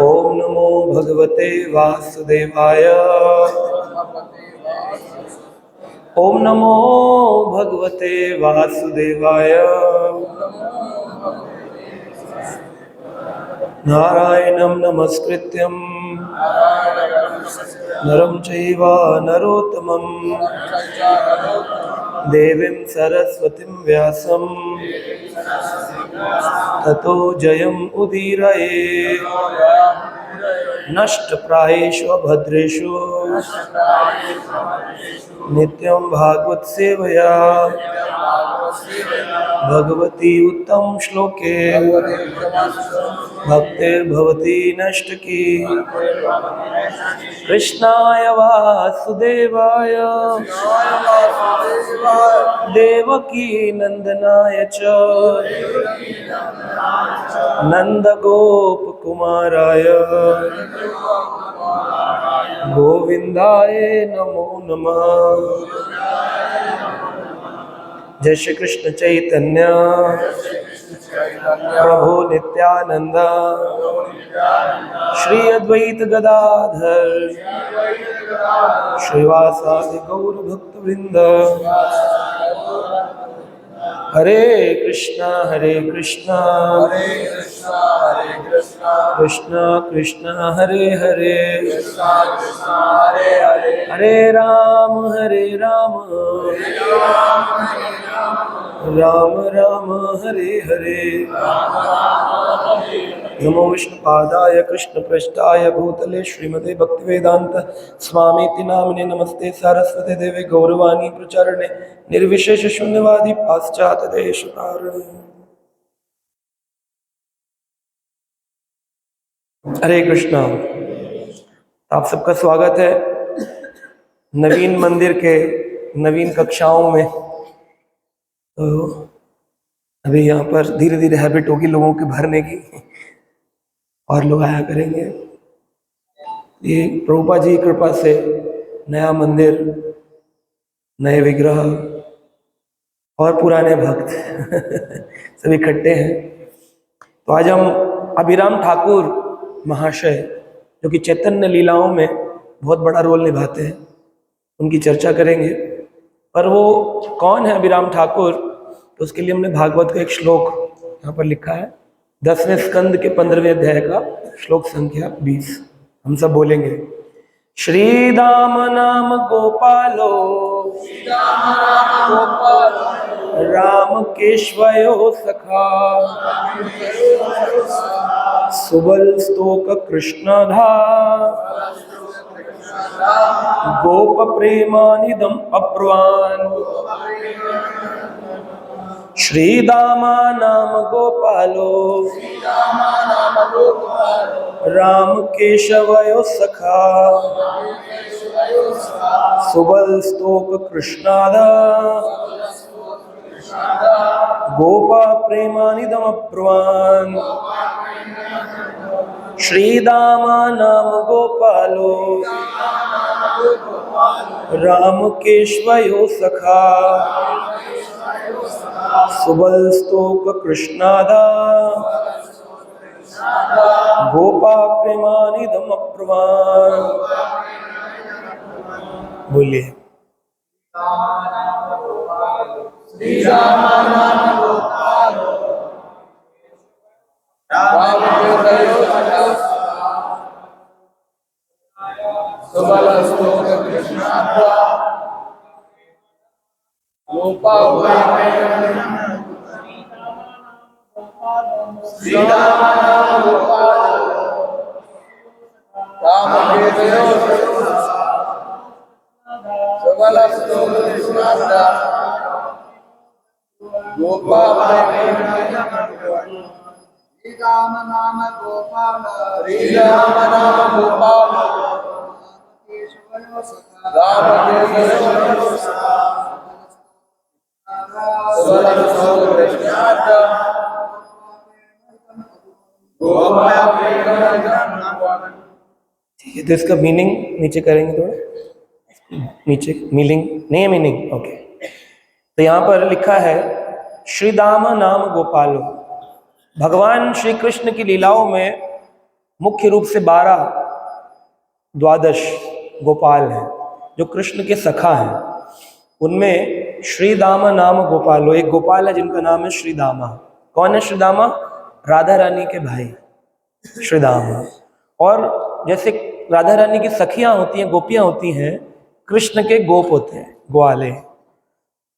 ओम नमो भगवते वासुदेवाय। ओम नमो भगवते वासुदेवाय। नारायणं नमस्कृत्यं नरं चैव नरोत्तमं देवीं सरस्वतीं व्यासं ततो जयम् उदीरये। नष्टप्रायेषु भद्रेषु नित्यं भागवत सेवया भगवती उत्तम श्लोके भक्तिर्भवती नष्टकी। कृष्णाय वासुदेवाय देवकी नंदनाय च नंदगोप कुमाराय गोविंदाय नमो नमः। जय श्री कृष्ण चैतन्य प्रभु नित्यानंद श्री अद्वैत गदाधर श्रीवासादि गौर भक्त वृंद। हरे कृष्णा कृष्णा कृष्णा कृष्णा हरे हरे हरे राम राम राम हरे हरे। नमो विष्णुपादाय कृष्णपृष्ठाय भूतले श्रीमते भक्तिवेदांत स्वामीति नामिने नमस्ते सारस्वते देवे गौरवाणी प्रचारणे निर्विशेष शून्यवादी पाश्चात्य देश तारणे। हरे कृष्णा। आप सबका स्वागत है नवीन मंदिर के नवीन कक्षाओं में। तो अभी यहाँ पर धीरे धीरे हैबिट होगी लोगों के भरने की और लोग आया करेंगे। ये प्रभुपाद जी की कृपा से नया मंदिर, नए विग्रह और पुराने भक्त सब इकट्ठे हैं। तो आज हम अभिराम ठाकुर महाशय जो कि चैतन्य लीलाओं में बहुत बड़ा रोल निभाते हैं उनकी चर्चा करेंगे। पर वो कौन है अभिराम ठाकुर, तो उसके लिए हमने भागवत का एक श्लोक यहाँ पर लिखा है 10वें स्कंद के 15वें अध्याय का श्लोक संख्या 20। हम सब बोलेंगे। श्री दाम नाम गोपालो राम केशवयो सखा सुबल स्तोक कृष्णधा गोप प्रेमानिदम अब्रुवान। श्रीदामा नाम गोपालो राम केशवयो सखा सुबल स्तोक कृष्णादा गोपा प्रेमानिदम अब्रुवान। श्रीदामा नाम गोपालो राम केशवयो सखा सुबल स्तोक कृष्णादा गोपा प्रेमानिदम अब्रुवान। बोलिए। ठीक है, तो इसका मीनिंग नीचे करेंगे थोड़ा नीचे। मीनिंग नहीं है, मीनिंग ओके। तो यहाँ पर लिखा है श्रीदाम नाम गोपालो। भगवान श्री कृष्ण की लीलाओं में मुख्य रूप से 12 गोपाल हैं जो कृष्ण के सखा हैं। उनमें श्रीदामा नाम गोपालो, एक गोपाल है जिनका नाम है श्रीदामा। कौन है श्रीदामा? राधा रानी के भाई श्रीदामा। और जैसे राधा रानी की सखियां होती हैं, गोपियां होती हैं, कृष्ण के गोप होते हैं, ग्वाले।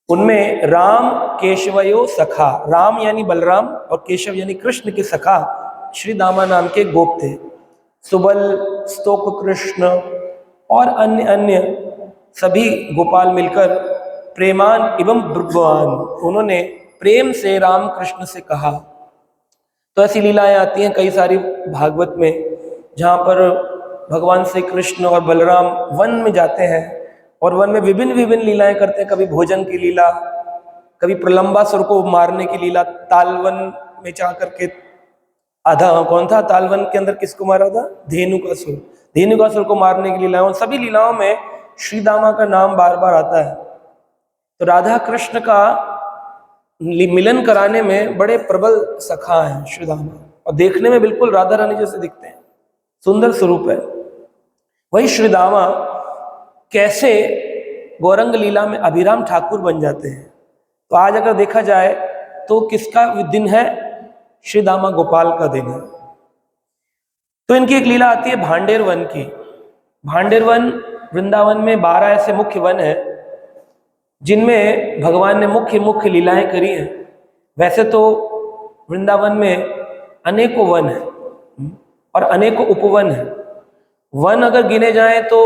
उनमें राम केशवयो सखा, राम यानी बलराम और केशव यानी कृष्ण के सखा श्री दामा नाम के गोप थे। सुबल, स्तोक कृष्ण और अन्य अन्य सभी गोपाल मिलकर प्रेमान एवं भगवान, उन्होंने प्रेम से राम कृष्ण से कहा। तो ऐसी लीलाएं आती हैं कई सारी भागवत में, जहाँ पर भगवान श्री कृष्ण और बलराम वन में जाते हैं और वन में विभिन्न विभिन्न लीलाएं करते हैं। कभी भोजन की लीला, कभी प्रलंबासुर को मारने की लीला, तालवन में जा करके आधा, कौन था तालवन के अंदर, किसको मारा था? धेनुकासुर। धेनुकासुर को मारने की लीला, उन सभी लीलाओं में श्रीदामा का नाम बार बार आता है। तो राधा कृष्ण का मिलन कराने में बड़े प्रबल सखा हैं श्रीदामा, और देखने में बिल्कुल राधा रानी जैसे दिखते हैं, सुंदर स्वरूप है। वही श्रीदामा कैसे गौरंग लीला में अभिराम ठाकुर बन जाते हैं। तो आज अगर देखा जाए तो किसका दिन है? श्रीदामा गोपाल का दिन है। तो इनकी एक लीला आती है भांडेर वन की। भांडेर वन वृंदावन में 12 ऐसे मुख्य वन है जिनमें भगवान ने मुख्य मुख्य लीलाएं करी हैं। वैसे तो वृंदावन में अनेकों वन है और अनेकों उपवन है। वन अगर गिने जाएं तो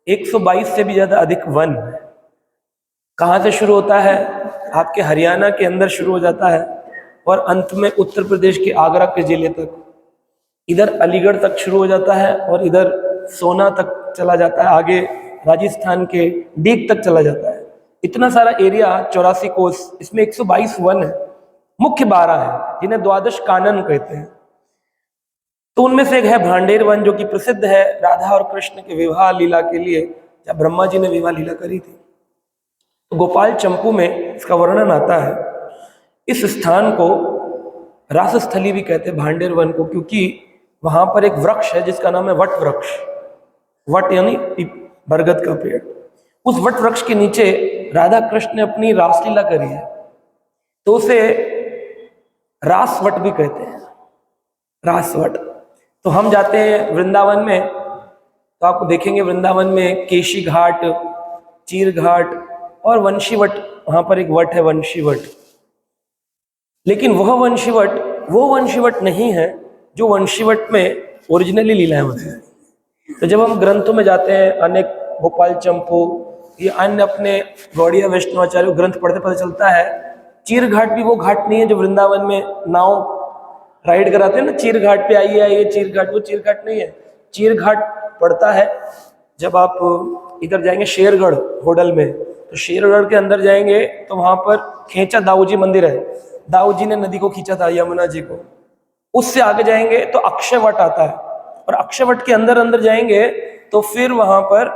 122 से भी ज्यादा अधिक वन है। कहाँ से शुरू होता है? आपके हरियाणा के अंदर शुरू हो जाता है और अंत में उत्तर प्रदेश के आगरा के जिले तक, इधर अलीगढ़ तक शुरू हो जाता है और इधर सोना तक चला जाता है, आगे राजस्थान के डीग तक चला जाता है। इतना सारा एरिया 84 कोस, इसमें 122 वन है। मुख्य 12 है जिन्हें द्वादश कानन कहते हैं। तो उनमें से एक है भांडेर वन, जो कि प्रसिद्ध है राधा और कृष्ण के विवाह लीला के लिए, जब ब्रह्मा जी ने विवाह लीला करी थी। तो गोपाल चंपू में इसका वर्णन आता है। इस स्थान को रासस्थली भी कहते हैं, भांडेर वन को, क्योंकि वहां पर एक वृक्ष है जिसका नाम है वट वृक्ष। वट यानी बरगद का पेड़। उस वट वृक्ष के नीचे राधा कृष्ण ने अपनी रासलीला करी है, तो उसे रासवट भी कहते हैं, रासवट। तो हम जाते हैं वृंदावन में तो आपको देखेंगे वृंदावन में केशी घाट, चीर घाट और वंशीवट, वहां पर एक वट है वंशीवट। लेकिन वह वंशीवट नहीं है जो वंशीवट में ओरिजिनली लीलाएं होती हैं। तो जब हम ग्रंथों में जाते हैं, अनेक गोपाल चंपू या अन्य अपने गौड़िया वैष्णवाचार्य ग्रंथ पढ़ते पता चलता है चीर घाट भी वो घाट नहीं है जो वृंदावन में नाव राइड कराते हैं ना, चीर घाट पे आइए चीर घाट, वो चीर घाट नहीं है। चीर घाट पड़ता है जब आप इधर जाएंगे शेरगढ़ होडल में, तो शेरगढ़ के अंदर जाएंगे तो वहां पर खेचा दाऊ जी मंदिर है। दाऊ जी ने नदी को खींचा था, यमुना जी को। उससे आगे जाएंगे तो अक्षयवट आता है, और अक्षयवट के अंदर अंदर जाएंगे तो फिर वहां पर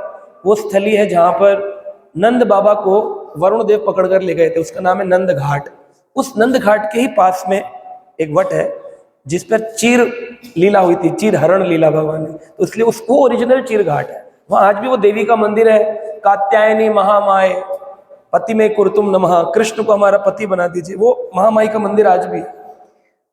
वो स्थली है जहां पर नंद बाबा को वरुण देव पकड़कर ले गए थे, उसका नाम है नंद घाट। उस नंद घाट के ही पास में एक वट है जिस पर चीर लीला हुई थी, चीर हरण लीला भगवान ने, तो इसलिए उसको ओरिजिनल चीर घाट है। वहां आज भी वो देवी का मंदिर है, कात्यायनी महामाए पति में कुर्तुम नमः, कृष्ण को हमारा पति बना दीजिए, वो महामाई का मंदिर आज भी।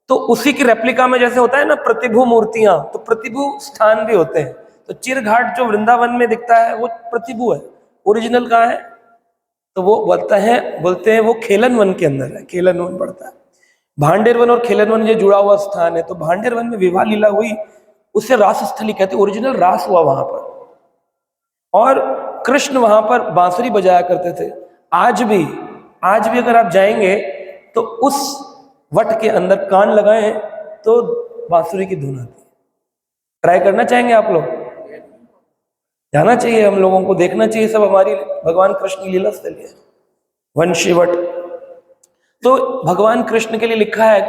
तो उसी की रेप्लिका में जैसे होता है ना प्रतिभू मूर्तियां, तो प्रतिभू स्थान भी होते हैं। तो चीर घाट जो वृंदावन में दिखता है वो प्रतिभू है, ओरिजिनल कहाँ है? तो वो बोलते हैं वो खेलन वन के अंदर है, खेलन वन पड़ता है। भांडेर वन और खेलन वन ये जुड़ा हुआ स्थान है। तो भांडेर वन में विवाह लीला हुई, उसे रास स्थली कहते, ओरिजिनल रास हुआ वहां पर, और कृष्ण वहां पर बांसुरी बजाया करते थे। आज भी अगर आप जाएंगे तो उस वट के अंदर कान लगाएं तो बांसुरी की धुन आती है। ट्राई करना चाहेंगे आप लोग? जाना चाहिए, हम लोगों को देखना चाहिए, सब हमारी भगवान कृष्ण की लीला स्थली है वंशीवट। तो भगवान कृष्ण के लिए लिखा है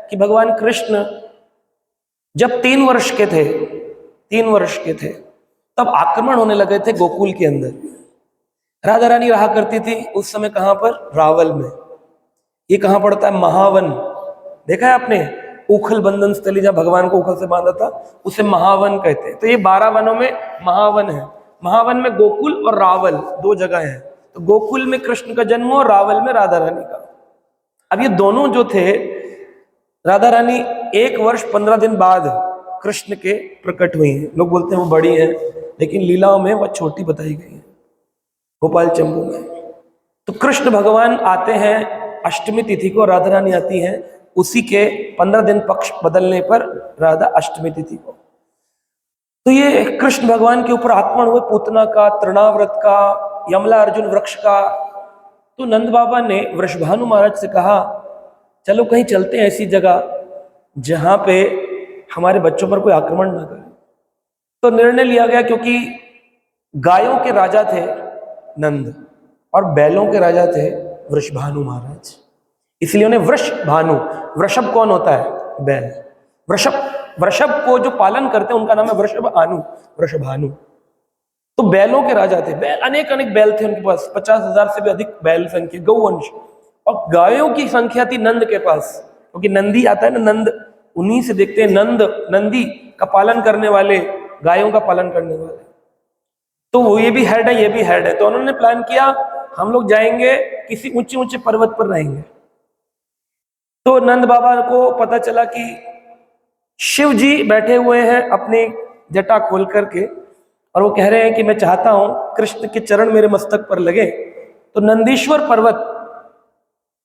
कि भगवान कृष्ण जब 3 वर्ष के थे तब आक्रमण होने लगे थे गोकुल के अंदर। राधा रानी रहा करती थी उस समय कहां पर? रावल में। ये कहां पड़ता है? महावन। देखा है आपने, उखल बंधन स्थली, जहाँ भगवान को उखल से बांधा था, उसे महावन कहते हैं। तो ये 12 वनों में महावन है। महावन में गोकुल और रावल 2 जगह है। तो गोकुल में कृष्ण का जन्म और रावल में राधा रानी का। अब ये दोनों जो थे, राधा रानी 1 वर्ष 15 दिन बाद कृष्ण के प्रकट हुई हैं। लोग बोलते हैं वो बड़ी है, लेकिन लीलाओं में वह छोटी बताई गई है, गोपाल चंबू में। तो कृष्ण भगवान आते हैं अष्टमी तिथि को, राधा रानी आती हैं उसी के 15 दिन पक्ष बदलने पर राधा अष्टमी तिथि को। तो ये कृष्ण भगवान के ऊपर आक्रमण हुए, पूतना का, तृणाव्रत का, यमला अर्जुन वृक्ष का। तो नंद बाबा ने वृषभानु महाराज से कहा, चलो कहीं चलते हैं ऐसी जगह जहां पे हमारे बच्चों पर कोई आक्रमण ना करे। तो निर्णय लिया गया, क्योंकि गायों के राजा थे नंद और बैलों के राजा थे वृषभानु महाराज, इसलिए उन्हें वृषभानु, वृषभ कौन होता है? बैल। वृषभ को जो पालन करते हैं उनका नाम है वृषभानु, वृषभानु। तो बैलों के राजा थे, बैल अनेक बैल थे उनके पास, 50,000 से भी अधिक बैल संख्या, गौवंश। और गायों की संख्या थी नंद के पास, क्योंकि नंदी आता है ना, नंद, उन्हीं से देखते हैं नंद, नंदी का पालन करने वाले, गायों का पालन करने वाले। तो वो ये भी हेड है, ये भी हेड है। तो उन्होंने प्लान किया, हम लोग जाएंगे किसी ऊंचे ऊंचे पर्वत पर रहेंगे। तो नंद बाबा को पता चला कि शिव जी बैठे हुए हैं अपनी जटा खोल करके, और वो कह रहे हैं कि मैं चाहता हूं कृष्ण के चरण मेरे मस्तक पर लगे। तो नंदीश्वर पर्वत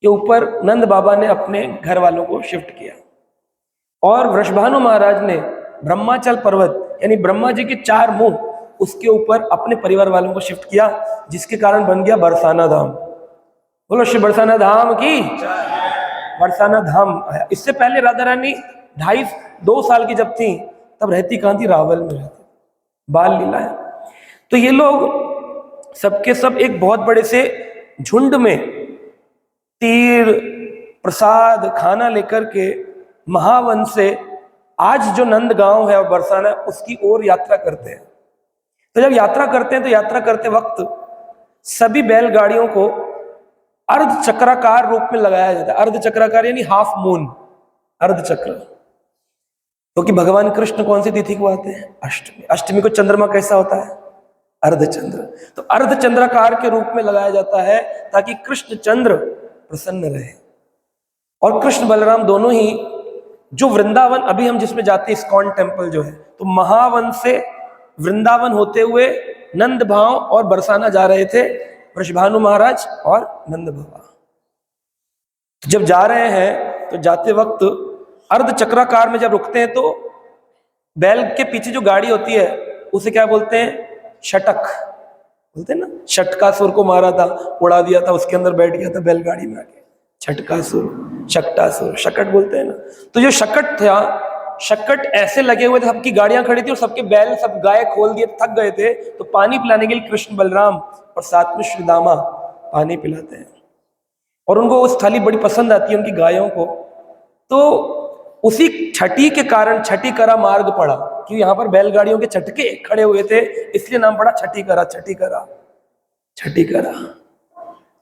के ऊपर नंद बाबा ने अपने घर वालों को शिफ्ट किया, और वृषभानु महाराज ने ब्रह्माचल पर्वत, यानी ब्रह्मा जी के 4 मुंह, उसके ऊपर अपने परिवार वालों को शिफ्ट किया, जिसके कारण बन गया बरसाना धाम। बोलो श्री बरसाना धाम की। बरसाना धाम आया। इससे पहले राधा रानी 2.5 साल की जब थी, तब रहती कहाँ थी? रावल में रहती, बाल लीला है। तो ये लोग सबके सब एक बहुत बड़े से झुंड में तीर, प्रसाद, खाना लेकर के महावन से आज जो नंद गांव है और बरसाना, उसकी ओर यात्रा करते हैं। तो जब यात्रा करते हैं तो यात्रा करते वक्त सभी बैलगाड़ियों को अर्ध चक्राकार रूप में लगाया जाता है। अर्ध चक्राकार यानी हाफ मून, अर्ध चक्र। क्योंकि भगवान कृष्ण कौन सी तिथि को आते हैं? अष्टमी। अष्टमी को चंद्रमा कैसा होता है? अर्धचंद्र। तो अर्धचंद्राकार के रूप में लगाया जाता है, ताकि कृष्ण चंद्र प्रसन्न रहे। और कृष्ण बलराम दोनों ही, जो वृंदावन अभी हम जिसमें जाते हैं, इस्कॉन टेम्पल जो है, तो महावन से वृंदावन होते हुए नंद भाव और बरसाना जा रहे थे वृषभानु महाराज और नंद बाबा। जब जा रहे हैं तो जाते वक्त अर्ध चक्राकार में जब रुकते हैं, तो बैल के पीछे जो गाड़ी होती है उसे क्या बोलते हैं? शटक बोलते हैं ना। शटकासुर को मारा था, उड़ा दिया था, उसके अंदर बैठ गया था बैलगाड़ी में आके, छटकासुर, शकटासुर, शकट बोलते हैं ना। तो जो शकट था, शकट ऐसे लगे हुए थे, सबकी गाड़ियां खड़ी थी और सबके बैल, सब गाय खोल दिए, थक गए थे। तो पानी पिलाने के लिए कृष्ण बलराम और साथ में श्री दामा पानी पिलाते हैं, और उनको वो थाली बड़ी पसंद आती है उनकी गायों को। तो उसी छठी के कारण छठी करा मार्ग पड़ा, कि यहाँ पर बैलगाड़ियों के छटके खड़े हुए थे, इसलिए नाम पड़ा छठी करा, छठी करा, छठी करा।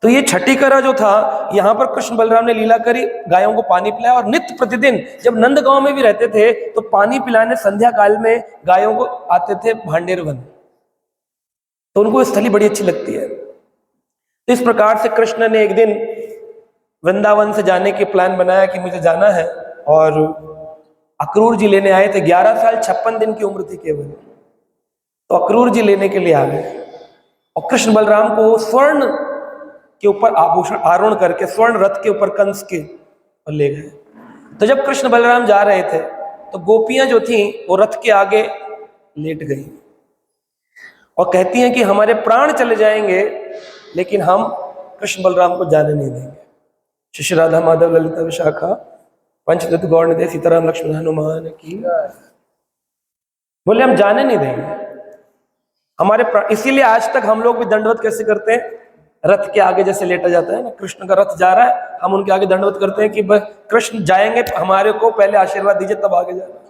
तो ये छठी करा जो था, यहाँ पर कृष्ण बलराम ने लीला करी, गायों को पानी पिलाया। और नित्य प्रतिदिन जब नंद गांव में भी रहते थे, तो पानी पिलाने संध्या काल में गायों को आते थे भांडेर वन। तो उनको स्थली बड़ी अच्छी लगती है। तो इस प्रकार से कृष्ण ने एक दिन वृंदावन से जाने के प्लान बनाया कि मुझे जाना है, और अक्रूर जी लेने आए थे। 11 साल 56 दिन की उम्र थी केवल। तो अक्रूर जी लेने के लिए आ गए, और कृष्ण बलराम को स्वर्ण के ऊपर आभूषण आरोहण करके, स्वर्ण रथ के ऊपर कंस के, और ले गए। तो जब कृष्ण बलराम जा रहे थे, तो गोपियां जो थी वो रथ के आगे लेट गई, और कहती हैं कि हमारे प्राण चले जाएंगे, लेकिन हम कृष्ण बलराम को जाने नहीं देंगे। श्री राधा माधव ललिता विशाखा पंचतत्व गौर निधि सीताराम लक्ष्मण हनुमान की। बोले हम जाने नहीं देंगे हमारे प्राण। इसीलिए आज तक हम लोग भी दंडवत कैसे करते हैं? रथ के आगे जैसे लेटा जाता है ना, कृष्ण का रथ जा रहा है, हम उनके आगे दंडवत करते हैं कि कृष्ण जाएंगे, हमारे को पहले आशीर्वाद दीजिए तब आगे जाना।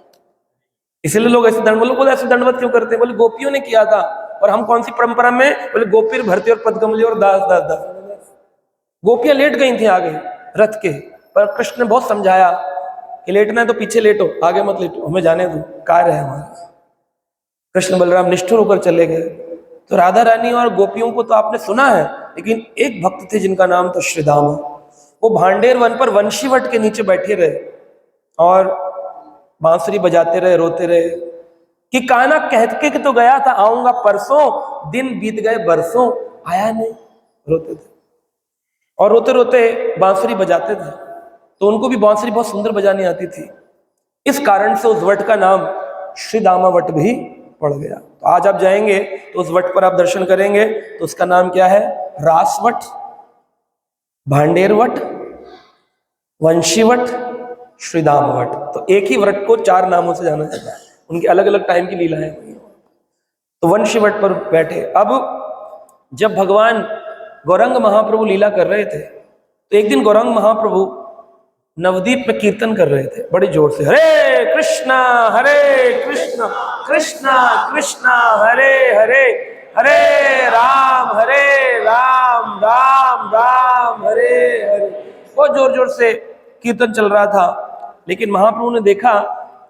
इसीलिए लोग ऐसे बोले ऐसे दंडवत क्यों करते हैं? बोले गोपियों ने किया था, और हम कौन सी परंपरा में? बोले गोपीर भरती और पदकमली और दास दास दास। गोपियां लेट गई थी आगे रथ के, पर कृष्ण ने बहुत समझाया कि लेटना है तो पीछे लेटो, आगे मत लेटो, हमें जाने दो, कार्य है हमारा। कृष्ण बलराम निष्ठुर होकर चले गए। तो राधा रानी और गोपियों को तो आपने सुना है, लेकिन एक भक्त थे जिनका नाम था श्रीदामा। वो भांडेर वन पर वंशीवट के नीचे बैठे रहे और बांसुरी बजाते रहे, रोते रहे कि कान्हा कह के तो गया था आऊंगा परसों, दिन बीत गए बरसों, आया नहीं। रोते थे और रोते रोते बांसुरी बजाते थे। तो उनको भी बांसुरी बहुत सुंदर बजानी आती थी। इस कारण से उस वट का नाम श्रीदामा वट भी पड़ गया। तो आज आप जाएंगे तो उस वट पर आप दर्शन करेंगे, तो उसका नाम क्या है? रासवट, भांडेर वट, वंशीवट, श्रीदाम वट। तो एक ही वट को 4 नामों से जाना जाता है, उनकी अलग अलग टाइम की लीलाएं हुई। तो वंशीवट पर बैठे। अब जब भगवान गौरंग महाप्रभु लीला कर रहे थे, तो एक दिन गौरंग महाप्रभु नवदीप में कीर्तन कर रहे थे बड़ी जोर से, हरे कृष्णा कृष्णा कृष्णा हरे हरे, हरे राम राम राम हरे हरे। बहुत जोर जोर से कीर्तन चल रहा था। लेकिन महाप्रभु ने देखा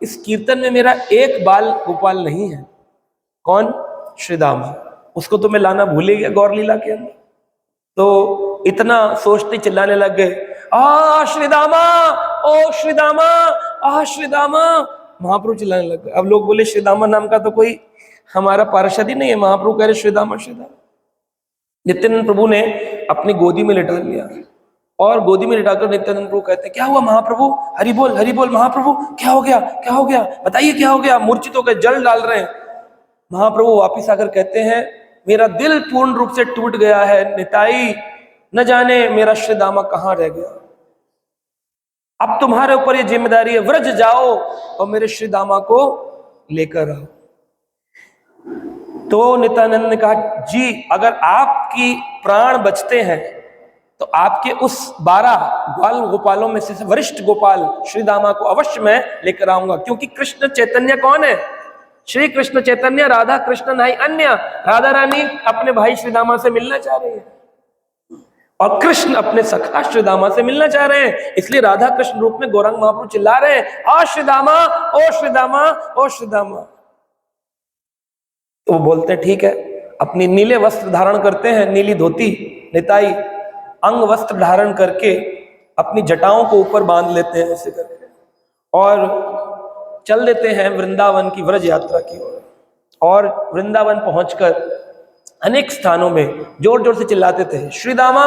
इस कीर्तन में मेरा एक बाल गोपाल नहीं है। कौन? श्रीदाम। उसको तो मैं लाना भूल ही गया गौर लीला के अंदर। तो इतना सोचते चिल्लाने लग गए, आ श्रीदामा, ओ श्रीदामा, आ श्रीदामा। महाप्रभु चिल्लाने लग गए। अब लोग बोले श्रीदामा नाम का तो कोई हमारा पार्षद ही नहीं है। महाप्रभु कह रहे श्रीदामा श्रीदामा। नित्यानंद प्रभु ने अपनी गोदी में लिटा लिया और गोदी में लिटाकर नित्यानंद प्रभु कहते हैं, क्या हुआ महाप्रभु? हरि बोल महाप्रभु, क्या हो गया, क्या हो गया, बताइए क्या हो गया? मूर्छित होकर जल डाल रहे हैं। महाप्रभु वापिस आकर कहते हैं, मेरा दिल पूर्ण रूप से टूट गया है निताई, न जाने मेरा श्रीदामा कहाँ रह गया। अब तुम्हारे ऊपर ये जिम्मेदारी है, व्रज जाओ और मेरे श्रीदामा को लेकर आओ। तो नित्यानंद ने कहा, जी अगर आपकी प्राण बचते हैं तो आपके उस 12 ग्वाल गोपालों में से वरिष्ठ गोपाल श्रीदामा को अवश्य मैं लेकर आऊंगा। क्योंकि कृष्ण चैतन्य कौन है? श्री कृष्ण चैतन्य, राधा कृष्ण नहीं अन्य। राधा रानी अपने भाई श्रीदामा से मिलना चाह रही है और कृष्ण अपने सखा श्रीदामा से मिलना चाह रहे हैं। इसलिए राधा कृष्ण रूप में गौरंग महाप्रभु चिल्ला रहे हैं, आ श्रीदामा, ओ श्रीदामा, ओ श्रीदामा। तो वो बोलते हैं ठीक है। अपनी नीले वस्त्र धारण करते हैं, नीली धोती, निताई अंग वस्त्र धारण करके अपनी जटाओं को ऊपर बांध लेते हैं ऐसे करके और चल देते हैं वृंदावन की व्रज यात्रा की ओर। और वृंदावन पहुंचकर अनेक स्थानों में जोर जोर से चिल्लाते थे, श्रीदामा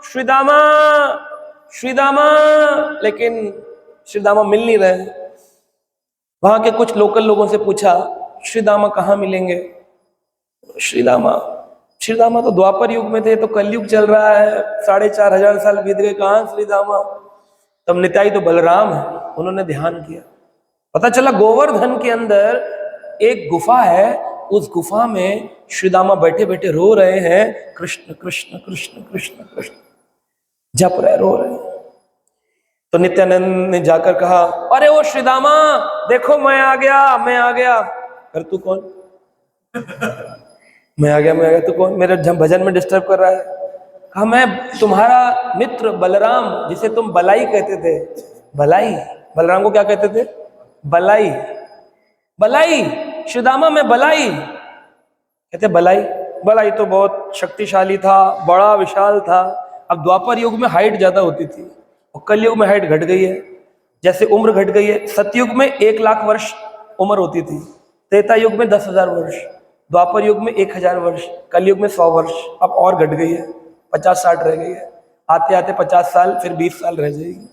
श्रीदामा श्रीदामा। लेकिन श्रीदामा मिल नहीं रहे। वहां के कुछ लोकल लोगों से पूछा, श्रीदामा कहाँ मिलेंगे? श्रीदामा तो द्वापर युग में थे, तो कलयुग चल रहा है, 4500 साल बीत गए, कहाँ श्रीदामा? तब निताई तो बलराम है। उन्होंने ध्यान किया, पता चला गोवर्धन के अंदर एक गुफा है, उस गुफा में श्रीदामा बैठे बैठे रो रहे हैं, कृष्ण कृष्ण कृष्ण कृष्ण कृष्ण जप रहे, रो रहे। तो नित्यानंद ने जाकर कहा, अरे ओ श्रीदामा देखो मैं आ गया। अरे तू कौन? मैं आ गया तू कौन? मेरे भजन में डिस्टर्ब कर रहा है। कहा, मैं तुम्हारा मित्र बलराम, जिसे तुम बलाई कहते थे। बलाई? बलराम को क्या कहते थे? बलाई। श्रीदामा मैं बलाई। कहते बलाई तो बहुत शक्तिशाली था, बड़ा विशाल था। अब द्वापर युग में हाइट ज्यादा होती थी और कलयुग में हाइट घट गई है, जैसे उम्र घट गई है। सतयुग में 1 लाख वर्ष उम्र होती थी, त्रेता युग में 10,000 वर्ष, द्वापर युग में 1000 वर्ष, कलयुग में 100 वर्ष। अब और घट गई है, 50-60 रह गई है। आते आते 50 साल, फिर 20 साल रह जाएगी।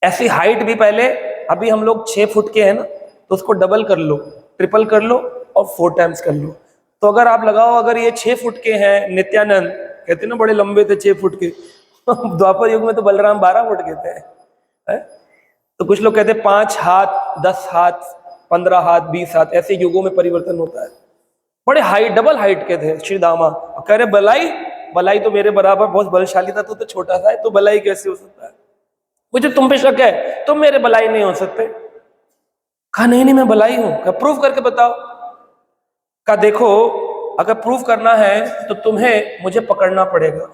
ऐसी हाइट भी पहले, अभी हम लोग 6 फुट के हैं ना, तो उसको डबल कर लो, ट्रिपल कर लो और 4 टाइम्स कर लो। तो अगर आप लगाओ, अगर ये 6 फुट के हैं, नित्यानंद कहते ना बड़े लंबे थे 6 फुट के, द्वापर युग में तो बलराम 12 फुट के थे, है? तो कुछ लोग कहते 5 हाथ, 10 हाथ, 15 हाथ, 20 हाथ, ऐसे युगों में परिवर्तन होता है। बड़े हाइट, डबल हाइट के थे श्रीदामा। कह रहे बलाई तो मेरे बराबर बहुत बलशाली था, तो छोटा सा है, तो बलाई कैसे हो सकता है? मुझे तुम पे शक है, तुम मेरे बलाई नहीं हो सकते। कहा नहीं मैं बलाई हूं। कहा प्रूफ करके बताओ। कहा देखो, अगर प्रूफ करना है तो तुम्हें मुझे पकड़ना पड़ेगा।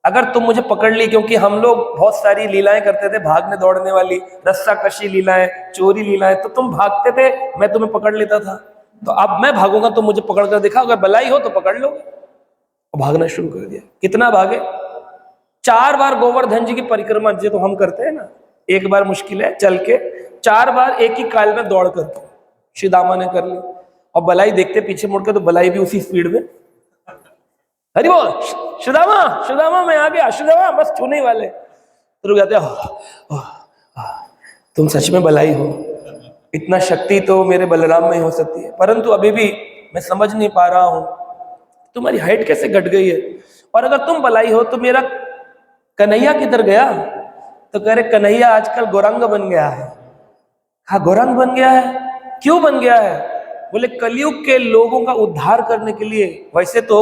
अगर तुम मुझे पकड़ ली, क्योंकि हम लोग बहुत सारी लीलाएं करते थे, भागने दौड़ने वाली, रस्सा कशी लीलाएं, चोरी लीलाएं, तो तुम भागते थे, मैं तुम्हें पकड़ लेता था। तो अब मैं भागूंगा, तुम मुझे पकड़ कर दिखाओ, अगर बलाई हो तो पकड़ लो। और भागना शुरू कर दिया। कितना भागे? 4 बार गोवर्धन जी की परिक्रमा जो तो हम करते हैं ना, एक बार मुश्किल है चल के, 4 बार एक ही काल में दौड़ करके श्री दामा ने कर ली। और बलाई देखते पीछे मुड़ के, तो बलाई भी उसी स्पीड में, हरि बोल सुदामा, सुदामा मैं आ गया, सुदामा बस छूने वाले, तो रुक जाते हैं। तुम सच में बलाई हो, इतना शक्ति तो मेरे बलराम में ही हो सकती है, परंतु अभी भी मैं समझ नहीं पा रहा हूं तुम्हारी हाइट कैसे घट गई है, और अगर तुम बलाई हो तो मेरा कन्हैया किधर गया? तो कह रहे कन्हैया आजकल गौरांग बन गया है। हाँ, गौरांग बन गया है। क्यों बन गया है? बोले कलयुग के लोगों का उद्धार करने के लिए। वैसे तो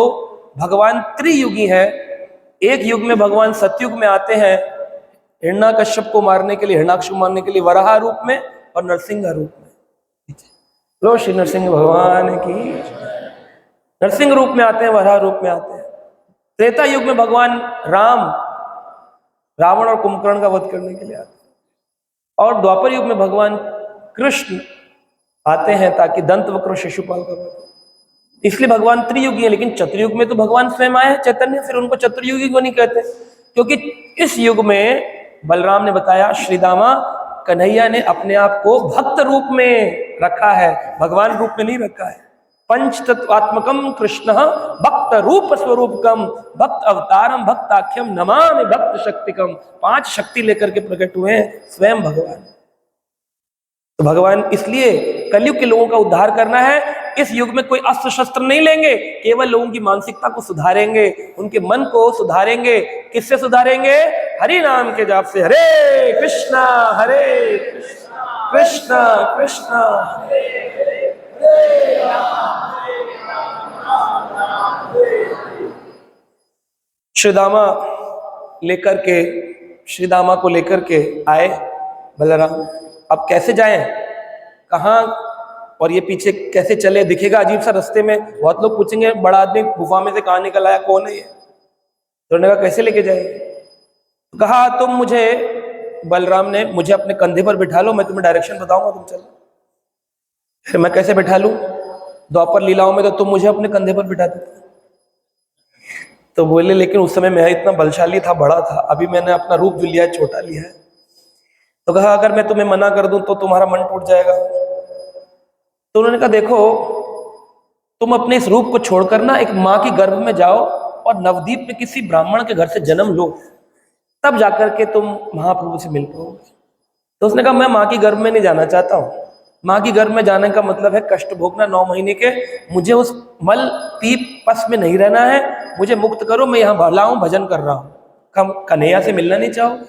भगवान त्रियुगी है, एक युग में भगवान सतयुग में आते हैं हिरण्यकश्यप को मारने के लिए, हिरण्याक्ष को मारने के लिए वराह रूप में और नरसिंह रूप में। लो श्री नरसिंह भगवान की। नरसिंह रूप में आते हैं, वराह रूप में आते हैं। त्रेता युग में भगवान राम रावण और कुंभकर्ण का वध करने के लिए आते हैं, और द्वापर युग में भगवान कृष्ण आते हैं ताकि दंत वक्र शिशुपाल का वध। इसलिए भगवान त्रियुगी है। लेकिन चतुर्युग में तो भगवान स्वयं आए हैं चैतन्य, फिर उनको चतुर्युगी क्यों नहीं कहते? क्योंकि इस युग में बलराम ने बताया श्रीदामा, कन्हैया ने अपने आप को भक्त रूप में रखा है, भगवान रूप में नहीं रखा है। पंच तत्वात्मकम कृष्ण भक्त रूप स्वरूपकम भक्त अवतारम भक्ताख्यम नमामि भक्त शक्तिकम। 5 शक्ति लेकर के प्रकट हुए हैं स्वयं भगवान। तो भगवान इसलिए कलयुग के लोगों का उद्धार करना है। इस युग में कोई अस्त्र शस्त्र नहीं लेंगे, केवल लोगों की मानसिकता को सुधारेंगे, उनके मन को सुधारेंगे। किससे सुधारेंगे? हरि नाम के जाप से। हरे कृष्णा हरे कृष्णा कृष्णा कृष्णा हरे हरे श्रीदामा लेकर के, श्रीदामा को लेकर के आए बलराम। अब कैसे जाएं, कहाँ, और ये पीछे कैसे चले? दिखेगा अजीब सा रास्ते में। बहुत लोग पूछेंगे बड़ा आदमी गुफा में से कहाँ निकल आया, कौन है ये? तो उन्होंने कहा कैसे लेके जाएंगे? तो कहा तुम मुझे, बलराम ने, मुझे अपने कंधे पर बिठा लो, मैं तुम्हें डायरेक्शन बताऊंगा, तुम चलो। फिर मैं कैसे बिठा लूं? द्वापर लीलाओं में तो तुम मुझे अपने कंधे पर बिठा देते। तो बोले लेकिन उस समय मैं इतना बलशाली था, बड़ा था, अभी मैंने अपना रूप जो लिया है छोटा लिया है। तो कहा अगर मैं तुम्हें मना कर दूं तो तुम्हारा मन टूट जाएगा। तो उन्होंने कहा देखो, तुम अपने इस रूप को छोड़कर ना एक माँ की गर्भ में जाओ और नवद्वीप में किसी ब्राह्मण के घर से जन्म लो, तब जाकर के तुम महाप्रभु से मिल पाओगे। तो उसने कहा मैं माँ की गर्भ में नहीं जाना चाहता हूँ। माँ की गर्भ में जाने का मतलब है कष्ट भोगना 9 महीने के। मुझे उस मल पीप पस में नहीं रहना है, मुझे मुक्त करो, मैं यहाँ भला हूँ, भजन कर रहा हूँ। कन्हैया से मिलना नहीं चाहोगे?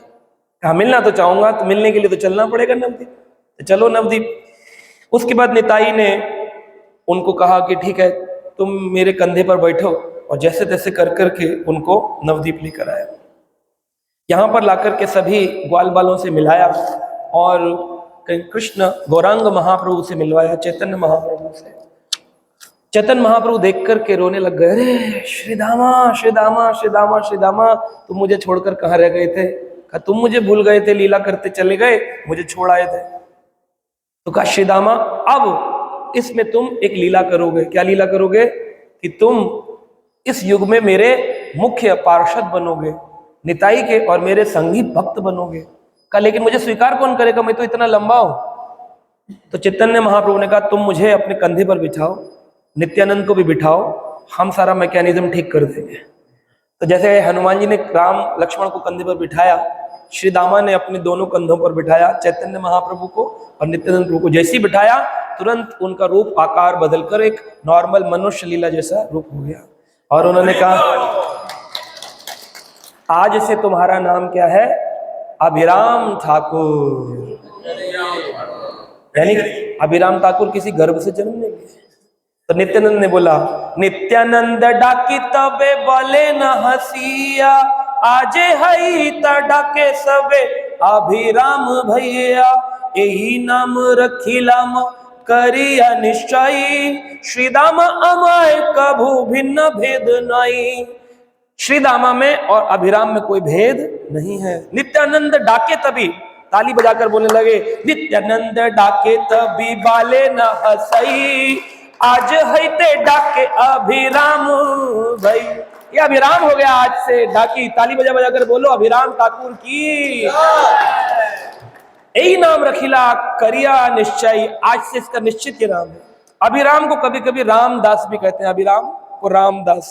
कहा मिलना तो चाहूंगा, तो मिलने के लिए तो चलना पड़ेगा नवद्वीप। तो चलो नवद्वीप। उसके बाद निताई ने उनको कहा कि ठीक है तुम मेरे कंधे पर बैठो, और जैसे तैसे कर करके उनको नवद्वीप लेकर आया। यहाँ पर लाकर के सभी ग्वाल बालों से मिलाया और कृष्ण गौरांग महाप्रभु से मिलवाया, चैतन्य महाप्रभु से। चैतन्य महाप्रभु देख करके रोने लग गए, अरे श्रीदामा श्रीदामा श्रीदामा श्रीदामा, तुम मुझे छोड़कर कहाँ रह गए थे? कहा तुम मुझे भूल गए थे, लीला करते चले गए, मुझे छोड़ आए थे। तो कहा श्रीदामा अब इसमें तुम एक लीला करोगे। क्या लीला करोगे? कि तुम इस युग में मेरे मुख्य पार्षद बनोगे, निताई के, और मेरे संगी भक्त बनोगे। कहा लेकिन मुझे स्वीकार कौन करेगा, मैं तो इतना लंबा हूं। तो चैतन्य महाप्रभु ने कहा तुम मुझे अपने कंधे पर बिठाओ, नित्यानंद को भी बिठाओ, हम सारा मैकेनिज्म ठीक कर देंगे। तो जैसे हनुमान जी ने राम लक्ष्मण को कंधे पर बिठाया, श्री दामा ने अपने दोनों कंधों पर बिठाया चैतन्य महाप्रभु को और नित्यानंद प्रभु को। जैसे ही बिठाया तुरंत उनका रूप आकार बदलकर एक नॉर्मल मनुष्य लीला जैसा रूप हो गया। और उन्होंने कहा आज से तुम्हारा नाम क्या है? अभिराम ठाकुर। यानी अभिराम ठाकुर किसी गर्भ से जन्म नहीं लिए। तो नित्यानंद ने बोला, नित्यानंद डाकी तबे बोले न हसिया, आजे हई त डाके सबे अभिराम भैया, यही नाम रखिलाम करिया निश्चय, श्रीदाम अमाय कभू भिन्न भेद नाई। श्री दामा में और अभिराम में कोई भेद नहीं है। नित्यानंद डाके तभी, ताली बजाकर बोलने लगे, नित्यानंद डाके तभी बाले न हसई, आज है ते डाके अभिराम भाई। ये अभिराम हो गया आज से डाकी। ताली बजा बजा कर बोलो अभिराम ठाकुर की। यही नाम रखिला करिया निश्चय, आज से इसका निश्चित ये नाम है। अभिराम को कभी कभी रामदास भी कहते हैं, अभिराम को रामदास,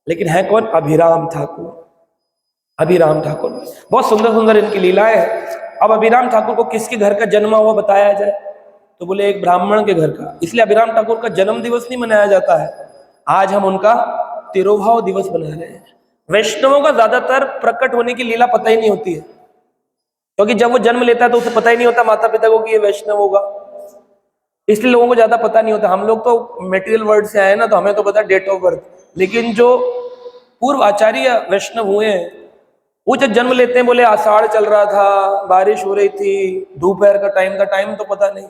लेकिन है कौन? अभिराम ठाकुर। अभिराम ठाकुर बहुत सुंदर सुंदर इनकी लीलाएं हैं। अब अभिराम ठाकुर को किसके घर का जन्म हुआ बताया जाए तो बोले एक ब्राह्मण के घर का। इसलिए अभिराम ठाकुर का जन्म दिवस नहीं मनाया जाता है, आज हम उनका तिरुभाव दिवस मना रहे हैं। वैष्णवों का ज्यादातर प्रकट होने की लीला पता ही नहीं होती है, क्योंकि जब वो जन्म लेता है तो उसे पता ही नहीं होता माता पिता को कि ये वैष्णव होगा, इसलिए लोगों को ज्यादा पता नहीं होता। हम लोग तो मेटीरियल वर्ड से आए ना, तो हमें तो पता डेट ऑफ बर्थ, लेकिन जो पूर्व आचार्य वैष्णव हुए हैं वो जब जन्म लेते हैं बोले आषाढ़ चल रहा था, बारिश हो रही थी, दोपहर का टाइम तो पता नहीं,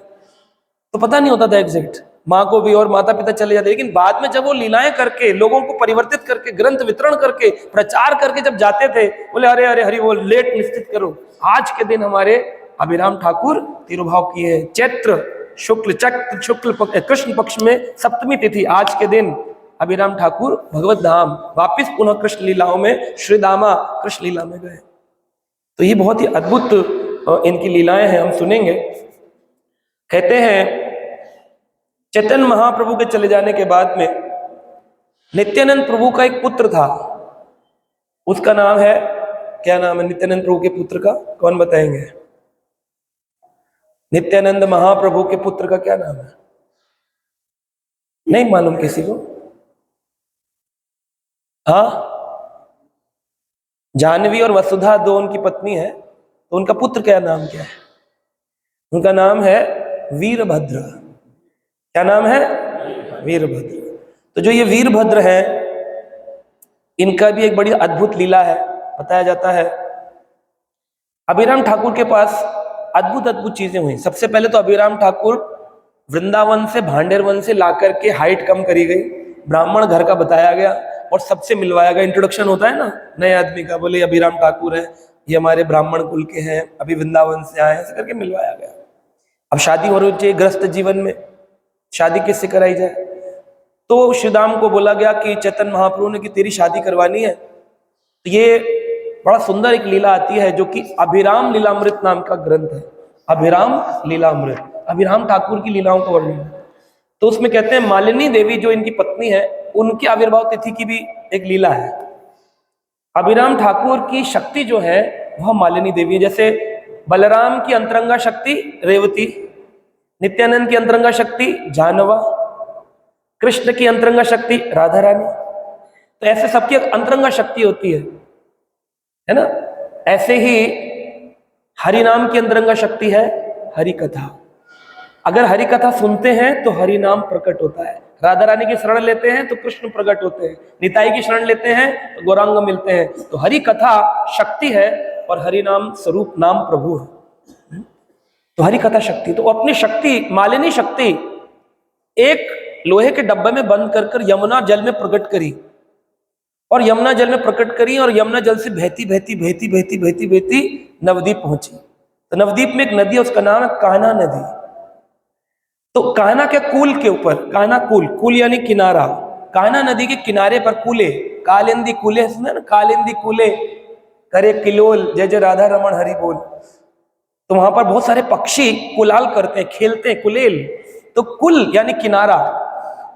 तो पता नहीं होता था एग्जैक्ट माँ को भी, और माता पिता चले जाते। लेकिन बाद में जब वो लीलाएं करके लोगों को परिवर्तित करके ग्रंथ वितरण करके प्रचार करके जब जाते थे बोले अरे अरे हरि बोल, लेट निश्चित करो। आज के दिन हमारे अभिराम ठाकुर तिरुभाव किए, चैत्र शुक्ल कृष्ण पक्ष में सप्तमी तिथि, आज के दिन अभिराम ठाकुर भगवत धाम वापिस पुनः कृष्ण लीलाओं में श्री दामा कृष्ण लीला में गए। तो ये बहुत ही अद्भुत इनकी लीलाएं हैं, हम सुनेंगे। कहते हैं चैतन्य महाप्रभु के चले जाने के बाद में नित्यानंद प्रभु का एक पुत्र था, उसका नाम है, क्या नाम है नित्यानंद प्रभु के पुत्र का? कौन बताएंगे? नित्यानंद महाप्रभु के पुत्र का क्या नाम है? नहीं मालूम किसी को? हाँ, जानवी और वसुधा दो उनकी पत्नी है, तो उनका पुत्र क्या नाम क्या है? उनका नाम है वीरभद्र। क्या नाम है? वीरभद्र। तो जो ये वीरभद्र है, इनका भी एक बड़ी अद्भुत लीला है। बताया जाता है अभिराम ठाकुर के पास अद्भुत अद्भुत चीजें हुई। सबसे पहले तो अभिराम ठाकुर वृंदावन से भांडेर वन से लाकर के हाइट कम करी गई, ब्राह्मण घर का बताया गया और सबसे मिलवाया गया। इंट्रोडक्शन होता है ना नए आदमी का, बोले अभिराम ठाकुर है, ये हमारे ब्राह्मण कुल के हैं, अभी वृंदावन से आए, ऐसे करके मिलवाया गया। अब शादी हो रही चाहिए गृहस्थ जीवन में, शादी किससे कराई जाए? तो श्रीदाम को बोला गया कि चैतन्य महाप्रभु ने कि तेरी शादी करवानी है। तो ये बड़ा सुंदर एक लीला आती है जो कि अभिराम लीलामृत नाम का ग्रंथ है। अभिराम लीलामृत, अभिराम ठाकुर की लीलाओं का वर्णन। तो उसमें कहते हैं मालिनी देवी जो इनकी पत्नी है, उनकी आविर्भाव तिथि की भी एक लीला है। अभिराम ठाकुर की शक्ति जो है वह मालिनी देवी है। जैसे बलराम की अंतरंगा शक्ति रेवती, नित्यानंद की अंतरंगा शक्ति जानवा, कृष्ण की अंतरंगा शक्ति राधा रानी। तो ऐसे सबकी अंतरंगा शक्ति होती है ना? ऐसे ही हरि नाम की अंतरंगा शक्ति है हरि कथा। अगर हरि कथा सुनते हैं तो हरि नाम प्रकट होता है। राधा रानी की शरण लेते हैं तो कृष्ण प्रकट होते हैं, निताई की शरण लेते हैं तो गौरांग मिलते हैं। तो हरि कथा शक्ति है और हरि नाम स्वरूप नाम प्रभु है। तो हरि कथा शक्ति, तो अपनी शक्ति मालिनी शक्ति एक लोहे के डब्बे में बंद कर यमुना जल में प्रकट करी, और यमुना जल में प्रकट करी, और यमुना जल से बहती बहती बहती बहती बहती बहती नवद्वीप पहुंची। तो नवद्वीप में एक नदी है, उसका नाम है कान्हा नदी। तो कान्हा के कुल के ऊपर, कान्हा कुल यानी किनारा, कान्हा नदी के किनारे पर कुले, कालिंदी कुले, सुना ना, कालिंदी कुले करे किलोल, जय जय राधा रमण हरि बोल। तो वहां पर बहुत सारे पक्षी कुलाल करते हैं, खेलते हैं, कुलेल। तो कुल यानी किनारा।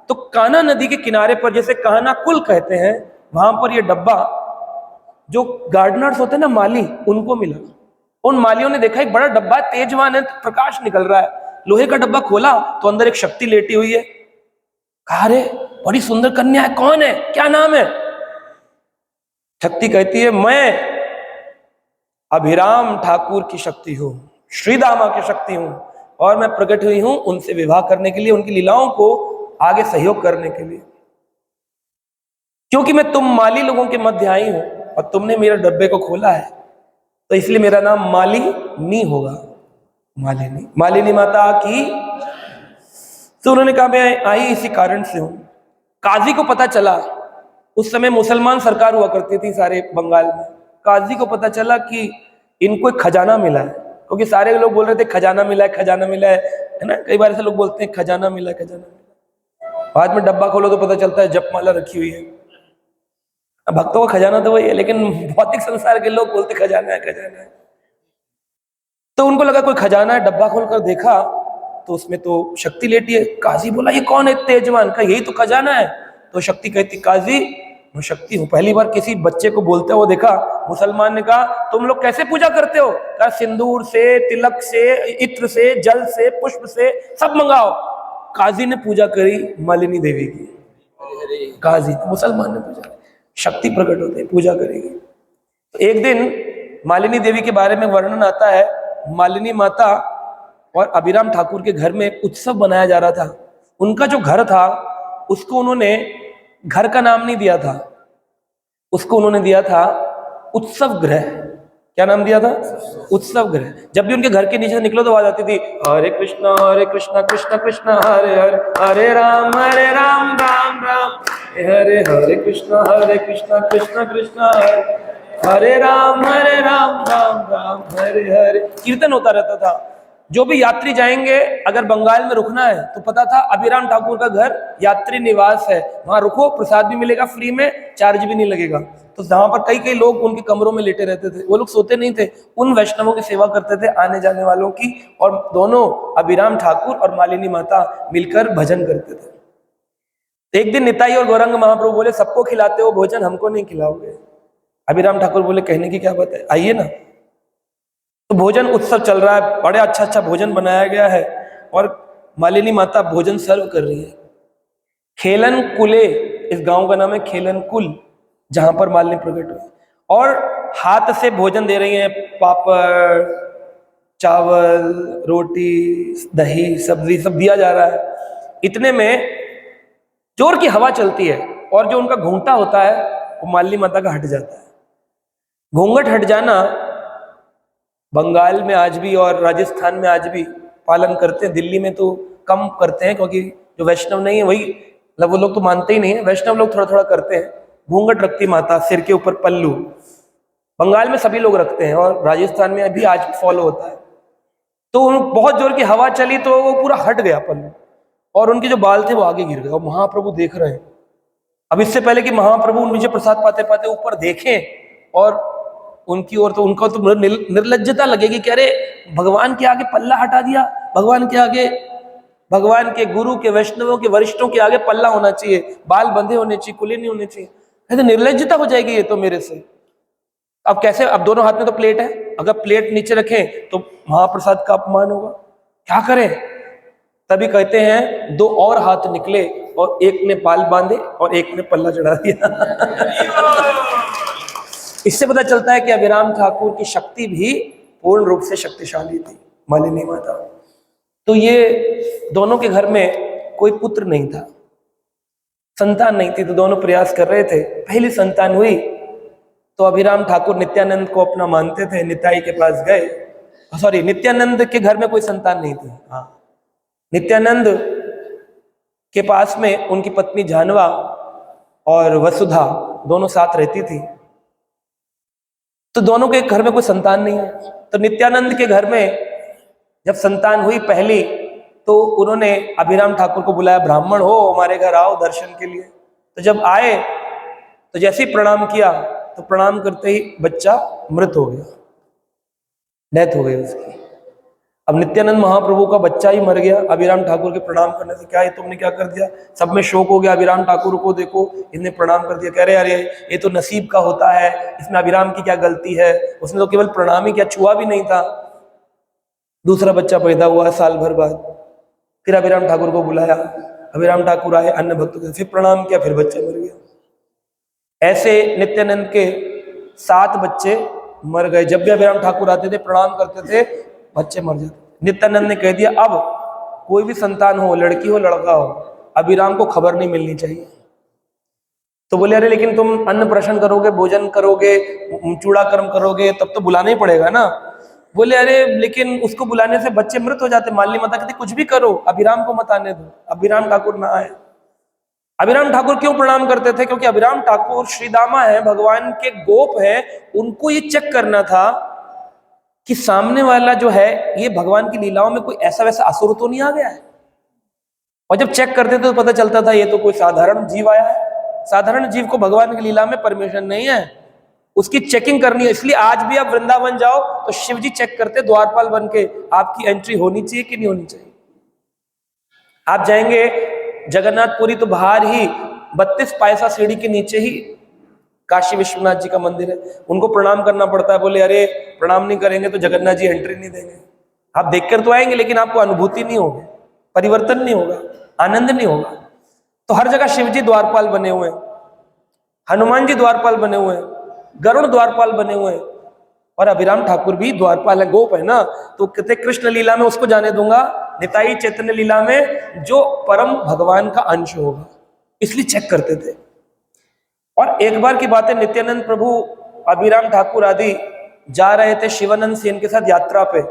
तो कान्हा नदी के किनारे पर, जैसे कान्हा कुल कहते हैं, वहां पर ये डब्बा जो गार्डनर्स होते हैं ना, माली, उनको मिला। उन मालियों ने देखा एक बड़ा डब्बा है, तेजवान है, प्रकाश निकल रहा है। लोहे का डब्बा खोला तो अंदर एक शक्ति लेटी हुई है। कहा रे बड़ी सुंदर कन्या है, कौन है, क्या नाम है? शक्ति कहती है मैं अभिराम ठाकुर की शक्ति हूं, श्रीदामा की शक्ति हूं, और मैं प्रकट हुई हूं उनसे विवाह करने के लिए, उनकी लीलाओं को आगे सहयोग करने के लिए। क्योंकि मैं तुम माली लोगों के मध्य आई हूं और तुमने मेरे डब्बे को खोला है, तो इसलिए मेरा नाम मालिनी होगा। मालिनी, मालिनी माता की। तो उन्होंने कहा मैं आई इसी कारण से हूं। काजी को पता चला उस समय मुसलमान सरकार हुआ करती थी सारे बंगाल में। काजी को पता चला कि इनको एक खजाना मिला है, क्योंकि सारे लोग बोल रहे थे खजाना मिला है, खजाना मिला है ना। कई बार ऐसे लोग बोलते हैं खजाना मिला है, खजाना मिला। बाद में डब्बा खोलो तो पता चलता है जपमाला रखी हुई है। अब भक्तों का खजाना तो वही है, लेकिन भौतिक संसार के लोग बोलते खजाना है, खजाना है। तो उनको लगा कोई खजाना है, डब्बा खोलकर देखा तो उसमें तो शक्ति लेटी है। काजी बोला ये कौन है तेजवान का, यही तो खजाना है। तो शक्ति कहती काजी मैं शक्ति हूँ, पहली बार किसी बच्चे को बोलते हुए देखा। मुसलमान ने कहा तुम लोग कैसे पूजा करते हो? कहा सिंदूर से, तिलक से, इत्र से, जल से, पुष्प से, सब मंगाओ। काजी ने पूजा करी मालिनी देवी की। काजी मुसलमान ने पूजा, शक्ति प्रकट होते है, पूजा करेगी। तो एक दिन मालिनी देवी के बारे में वर्णन आता है। मालिनी माता और अभिराम ठाकुर के घर में उत्सव बनाया जा रहा था। उनका जो घर था उसको उन्होंने घर का नाम नहीं दिया था, उसको उन्होंने दिया था उत्सव गृह। क्या नाम दिया था? उत्सव गृह। जब भी उनके घर के नीचे से निकलो तो आवाज आती थी हरे कृष्णा कृष्ण कृष्ण हरे हरे, हरे राम राम राम हरे हरे, कृष्ण कृष्ण कृष्ण हरे हरे, राम राम राम हरे हरे। कीर्तन होता रहता था। जो भी यात्री जाएंगे, अगर बंगाल में रुकना है तो पता था अभिराम ठाकुर का घर यात्री निवास है, वहां रुको, प्रसाद भी मिलेगा फ्री में, चार्ज भी नहीं लगेगा। तो जहां पर कई कई लोग उनके कमरों में लेटे रहते थे, वो लोग सोते नहीं थे, उन वैष्णवों की सेवा करते थे, आने जाने वालों की। और दोनों अभिराम ठाकुर और मालिनी माता मिलकर भजन करते थे। एक दिन निताई और गौरंग महाप्रभु बोले सबको खिलाते हो भोजन, हमको नहीं खिलाओगे? अभिराम ठाकुर बोले कहने की क्या बात है, आइए ना। तो भोजन उत्सव चल रहा है, बड़े अच्छा अच्छा भोजन बनाया गया है और मालिनी माता भोजन सर्व कर रही है। खेलन कुले, इस गांव का नाम है खेलन कुल, जहां पर मालिनी प्रकट हुई, और हाथ से भोजन दे रही हैं, पापड़, चावल, रोटी, दही, सब्जी सब दिया जा रहा है। इतने में जोर की हवा चलती है और जो उनका घूंघटा होता है वो मालिनी माता का हट जाता है। घूंघट हट जाना बंगाल में आज भी और राजस्थान में आज भी पालन करते हैं। दिल्ली में तो कम करते हैं, क्योंकि जो वैष्णव नहीं है वही, मतलब वो लोग तो मानते ही नहीं है, वैष्णव लोग थोड़ा थोड़ा करते हैं। घूंघट रखती माता, सिर के ऊपर पल्लू। बंगाल में सभी लोग रखते हैं और राजस्थान में अभी आज फॉलो होता है। तो बहुत जोर की हवा चली तो वो पूरा हट गया पल्लू, और उनके जो बाल थे वो आगे गिर गए। और महाप्रभु देख रहे हैं। अब इससे पहले कि महाप्रभु नीचे प्रसाद पाते पाते ऊपर देखें और उनकी ओर, तो उनको तो निर्लज्जता लगेगी कि अरे भगवान के आगे पल्ला हटा दिया, भगवान के आगे, भगवान के गुरु के, वैष्णवों के, वरिष्ठों के आगे पल्ला होना चाहिए, बाल बंधे होने चाहिए, कुले नहीं होने चाहिए। ऐसे निर्लज्जता हो जाएगी ये तो मेरे से। अब कैसे? अब दोनों हाथ में तो प्लेट है, अगर प्लेट नीचे रखें तो महाप्रसाद का अपमान होगा, क्या करें? तभी कहते हैं दो और हाथ निकले और एक ने बाल बांधे और एक ने पल्ला चढ़ा दिया। इससे पता चलता है कि अभिराम ठाकुर की शक्ति भी पूर्ण रूप से शक्तिशाली थी, मालिनी माता। तो ये दोनों के घर में कोई पुत्र नहीं था, संतान नहीं थी, तो दोनों प्रयास कर रहे थे। पहली संतान हुई तो अभिराम ठाकुर नित्यानंद को अपना मानते थे, निताई के पास गए। सॉरी, नित्यानंद के घर में कोई संतान नहीं थी। हाँ, नित्यानंद के पास में उनकी पत्नी जानवा और वसुधा दोनों साथ रहती थी। तो दोनों के घर में कोई संतान नहीं है। तो नित्यानंद के घर में जब संतान हुई पहली, तो उन्होंने अभिराम ठाकुर को बुलाया, ब्राह्मण हो हमारे घर आओ दर्शन के लिए। तो जब आए तो जैसे ही प्रणाम किया तो प्रणाम करते ही बच्चा मृत हो गया, डेथ हो गई उसकी। अब नित्यानंद महाप्रभु का बच्चा ही मर गया अभिराम ठाकुर के प्रणाम करने से। क्या ये तुमने क्या कर दिया? सब में शोक हो गया। अभिराम ठाकुर को देखो, इन्हें प्रणाम कर दिया। कह रहे अरे ये तो नसीब का होता है, इसमें अभिराम की क्या गलती है, उसने तो केवल प्रणाम ही किया, छुआ भी नहीं था। दूसरा बच्चा पैदा हुआ साल भर बाद। फिर अभिराम ठाकुर को बुलाया, अभिराम ठाकुर आए, अन्य भक्तों के फिर प्रणाम किया, फिर बच्चा मर गया। ऐसे नित्यानंद के 7 बच्चे मर गए। जब भी अभिराम ठाकुर आते थे, प्रणाम करते थे, बच्चे मर जाते। नित्यानंद ने कह दिया अब कोई भी संतान हो, लड़की हो लड़का हो, अभिराम को खबर नहीं मिलनी चाहिए। तो बोले अरे लेकिन तुम अन्न प्रशन करोगे, भोजन करोगे, चूड़ा कर्म करोगे, तब तो बुलाना ही पड़ेगा ना। बोले अरे लेकिन उसको बुलाने से बच्चे मृत हो जाते। मालिनी माता कहती कुछ भी करो, अभिराम को मत आने दो, अभिराम ठाकुर ना आए। अभिराम ठाकुर क्यों प्रणाम करते थे? क्योंकि अभिराम ठाकुर श्रीदामा है, भगवान के गोप है, उनको ये चेक करना था कि सामने वाला जो है ये भगवान की लीलाओं में कोई ऐसा वैसा असुर तो नहीं आ गया है। और जब चेक करते थे तो पता चलता था ये तो कोई साधारण जीव आया है। साधारण जीव को भगवान की लीला में परमिशन नहीं है, उसकी चेकिंग करनी है। इसलिए आज भी आप वृंदावन जाओ तो शिव जी चेक करते द्वारपाल बन के, आपकी एंट्री होनी चाहिए कि नहीं होनी चाहिए। आप जाएंगे जगन्नाथपुरी तो बाहर ही 32 पैसा सीढ़ी के नीचे ही काशी विश्वनाथ जी का मंदिर है, उनको प्रणाम करना पड़ता है। बोले अरे प्रणाम नहीं करेंगे तो जगन्नाथ जी एंट्री नहीं देंगे। आप देखकर तो आएंगे लेकिन आपको अनुभूति नहीं होगी, परिवर्तन नहीं होगा, आनंद नहीं होगा। तो हर जगह शिव जी द्वारपाल बने हुए हैं, हनुमान जी द्वारपाल बने हुए हैं, गरुड़ द्वारपाल बने हुए हैं, और अभिराम ठाकुर भी द्वारपाल है, गोप है ना। तो कहते कृष्ण लीला में उसको जाने दूंगा, निताई चैतन्य लीला में जो परम भगवान का अंश होगा, इसलिए चेक करते थे। और एक बार की बात है, नित्यानंद प्रभु अभिराम ठाकुर आदि जा रहे थे शिवानंद सेन के साथ यात्रा पे।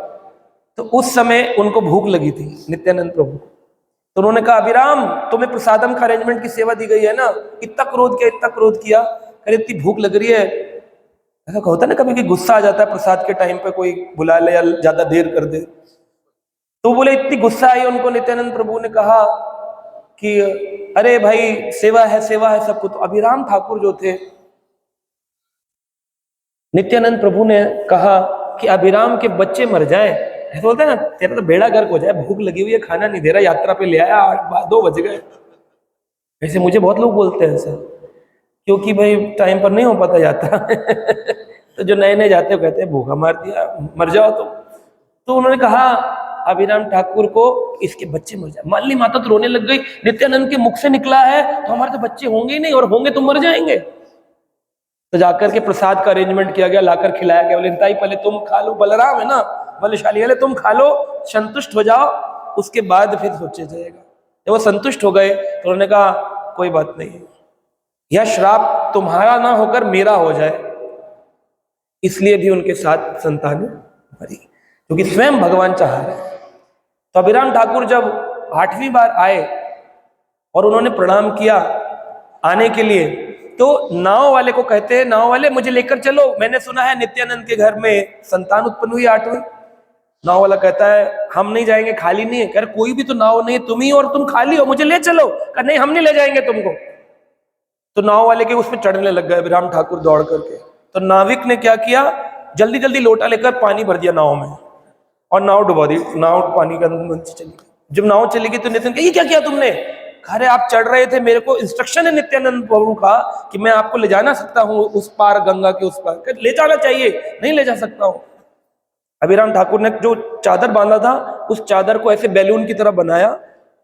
तो उस समय उनको भूख लगी थी नित्यानंद प्रभु, तो उन्होंने कहा अभिराम तुम्हें प्रसादम का अरेंजमेंट की सेवा दी गई है ना, इतना क्रोध किया, इतना क्रोध किया, अरे इतनी भूख लग रही है। ऐसा होता ना कभी कि गुस्सा आ जाता है प्रसाद के टाइम पे, कोई बुला ले या ज्यादा देर कर दे। तो बोले इतनी गुस्सा आई उनको, नित्यानंद प्रभु ने कहा कि अरे भाई सेवा है सब कुछ। तो अभिराम ठाकुर जो थे, नित्यानंद प्रभु ने कहा कि अभिराम के बच्चे मर जाए, ऐसा बोलता है ना, तेरा तो बेड़ा गर्क हो जाए, भूख लगी हुई है, खाना नहीं दे रहा, यात्रा पे ले आया, 2 बज गए। ऐसे मुझे बहुत लोग बोलते हैं ऐसा, क्योंकि भाई टाइम पर नहीं हो पाता यात्रा तो जो नए नए जाते हो कहते हैं भूखा मार दिया, मर जाओ तुम। तो उन्होंने कहा अभिराम ठाकुर को इसके बच्चे मर जाए। मालिनी माता तो रोने लग गई, नित्यानंद के मुख से निकला है तो हमारे तो बच्चे होंगे ही नहीं, और होंगे तो मर जाएंगे। तो जाकर के प्रसाद का अरेंजमेंट किया गया, लाकर खिलाया गया। बोले निताई पहले तुम खा लो, बलराम है ना बलशाली, पहले तुम खा लो, संतुष्ट हो जाओ, उसके बाद फिर सोचे जाएगा। जब वो संतुष्ट हो गए तो उन्होंने कहा कोई बात नहीं, यह श्राप तुम्हारा ना होकर मेरा हो जाए। इसलिए भी उनके साथ संतान मरी, क्योंकि स्वयं भगवान चाह रहे। तो अभिराम ठाकुर जब 8वीं बार आए और उन्होंने प्रणाम किया आने के लिए, तो नाव वाले को कहते हैं नाव वाले मुझे लेकर चलो, मैंने सुना है नित्यानंद के घर में संतान उत्पन्न हुई 8वीं। नाव वाला कहता है हम नहीं जाएंगे, खाली नहीं है। कह रहे कोई भी तो नाव नहीं है, तुम ही और तुम खाली हो, मुझे ले चलो। कहा नहीं हम नहीं ले जाएंगे तुमको। तो नाव वाले के उस पर चढ़ने लग गए अभिराम ठाकुर दौड़ करके। तो नाविक ने क्या किया, जल्दी जल्दी लोटा लेकर पानी भर दिया नाव में और नाव डुबा दी। नाव पानी के अंदर चली गई। जब नाव चली गई तो नितिन ये क्या किया तुमने? अरे आप चढ़ रहे थे, मेरे को इंस्ट्रक्शन है नित्यानंद प्रभु का कि मैं आपको ले जाना सकता हूँ उस पार, गंगा के उस पार। ले जाना चाहिए, नहीं ले जा सकता हूँ। अभिराम ठाकुर ने जो चादर बांधा था उस चादर को ऐसे बैलून की तरह बनाया,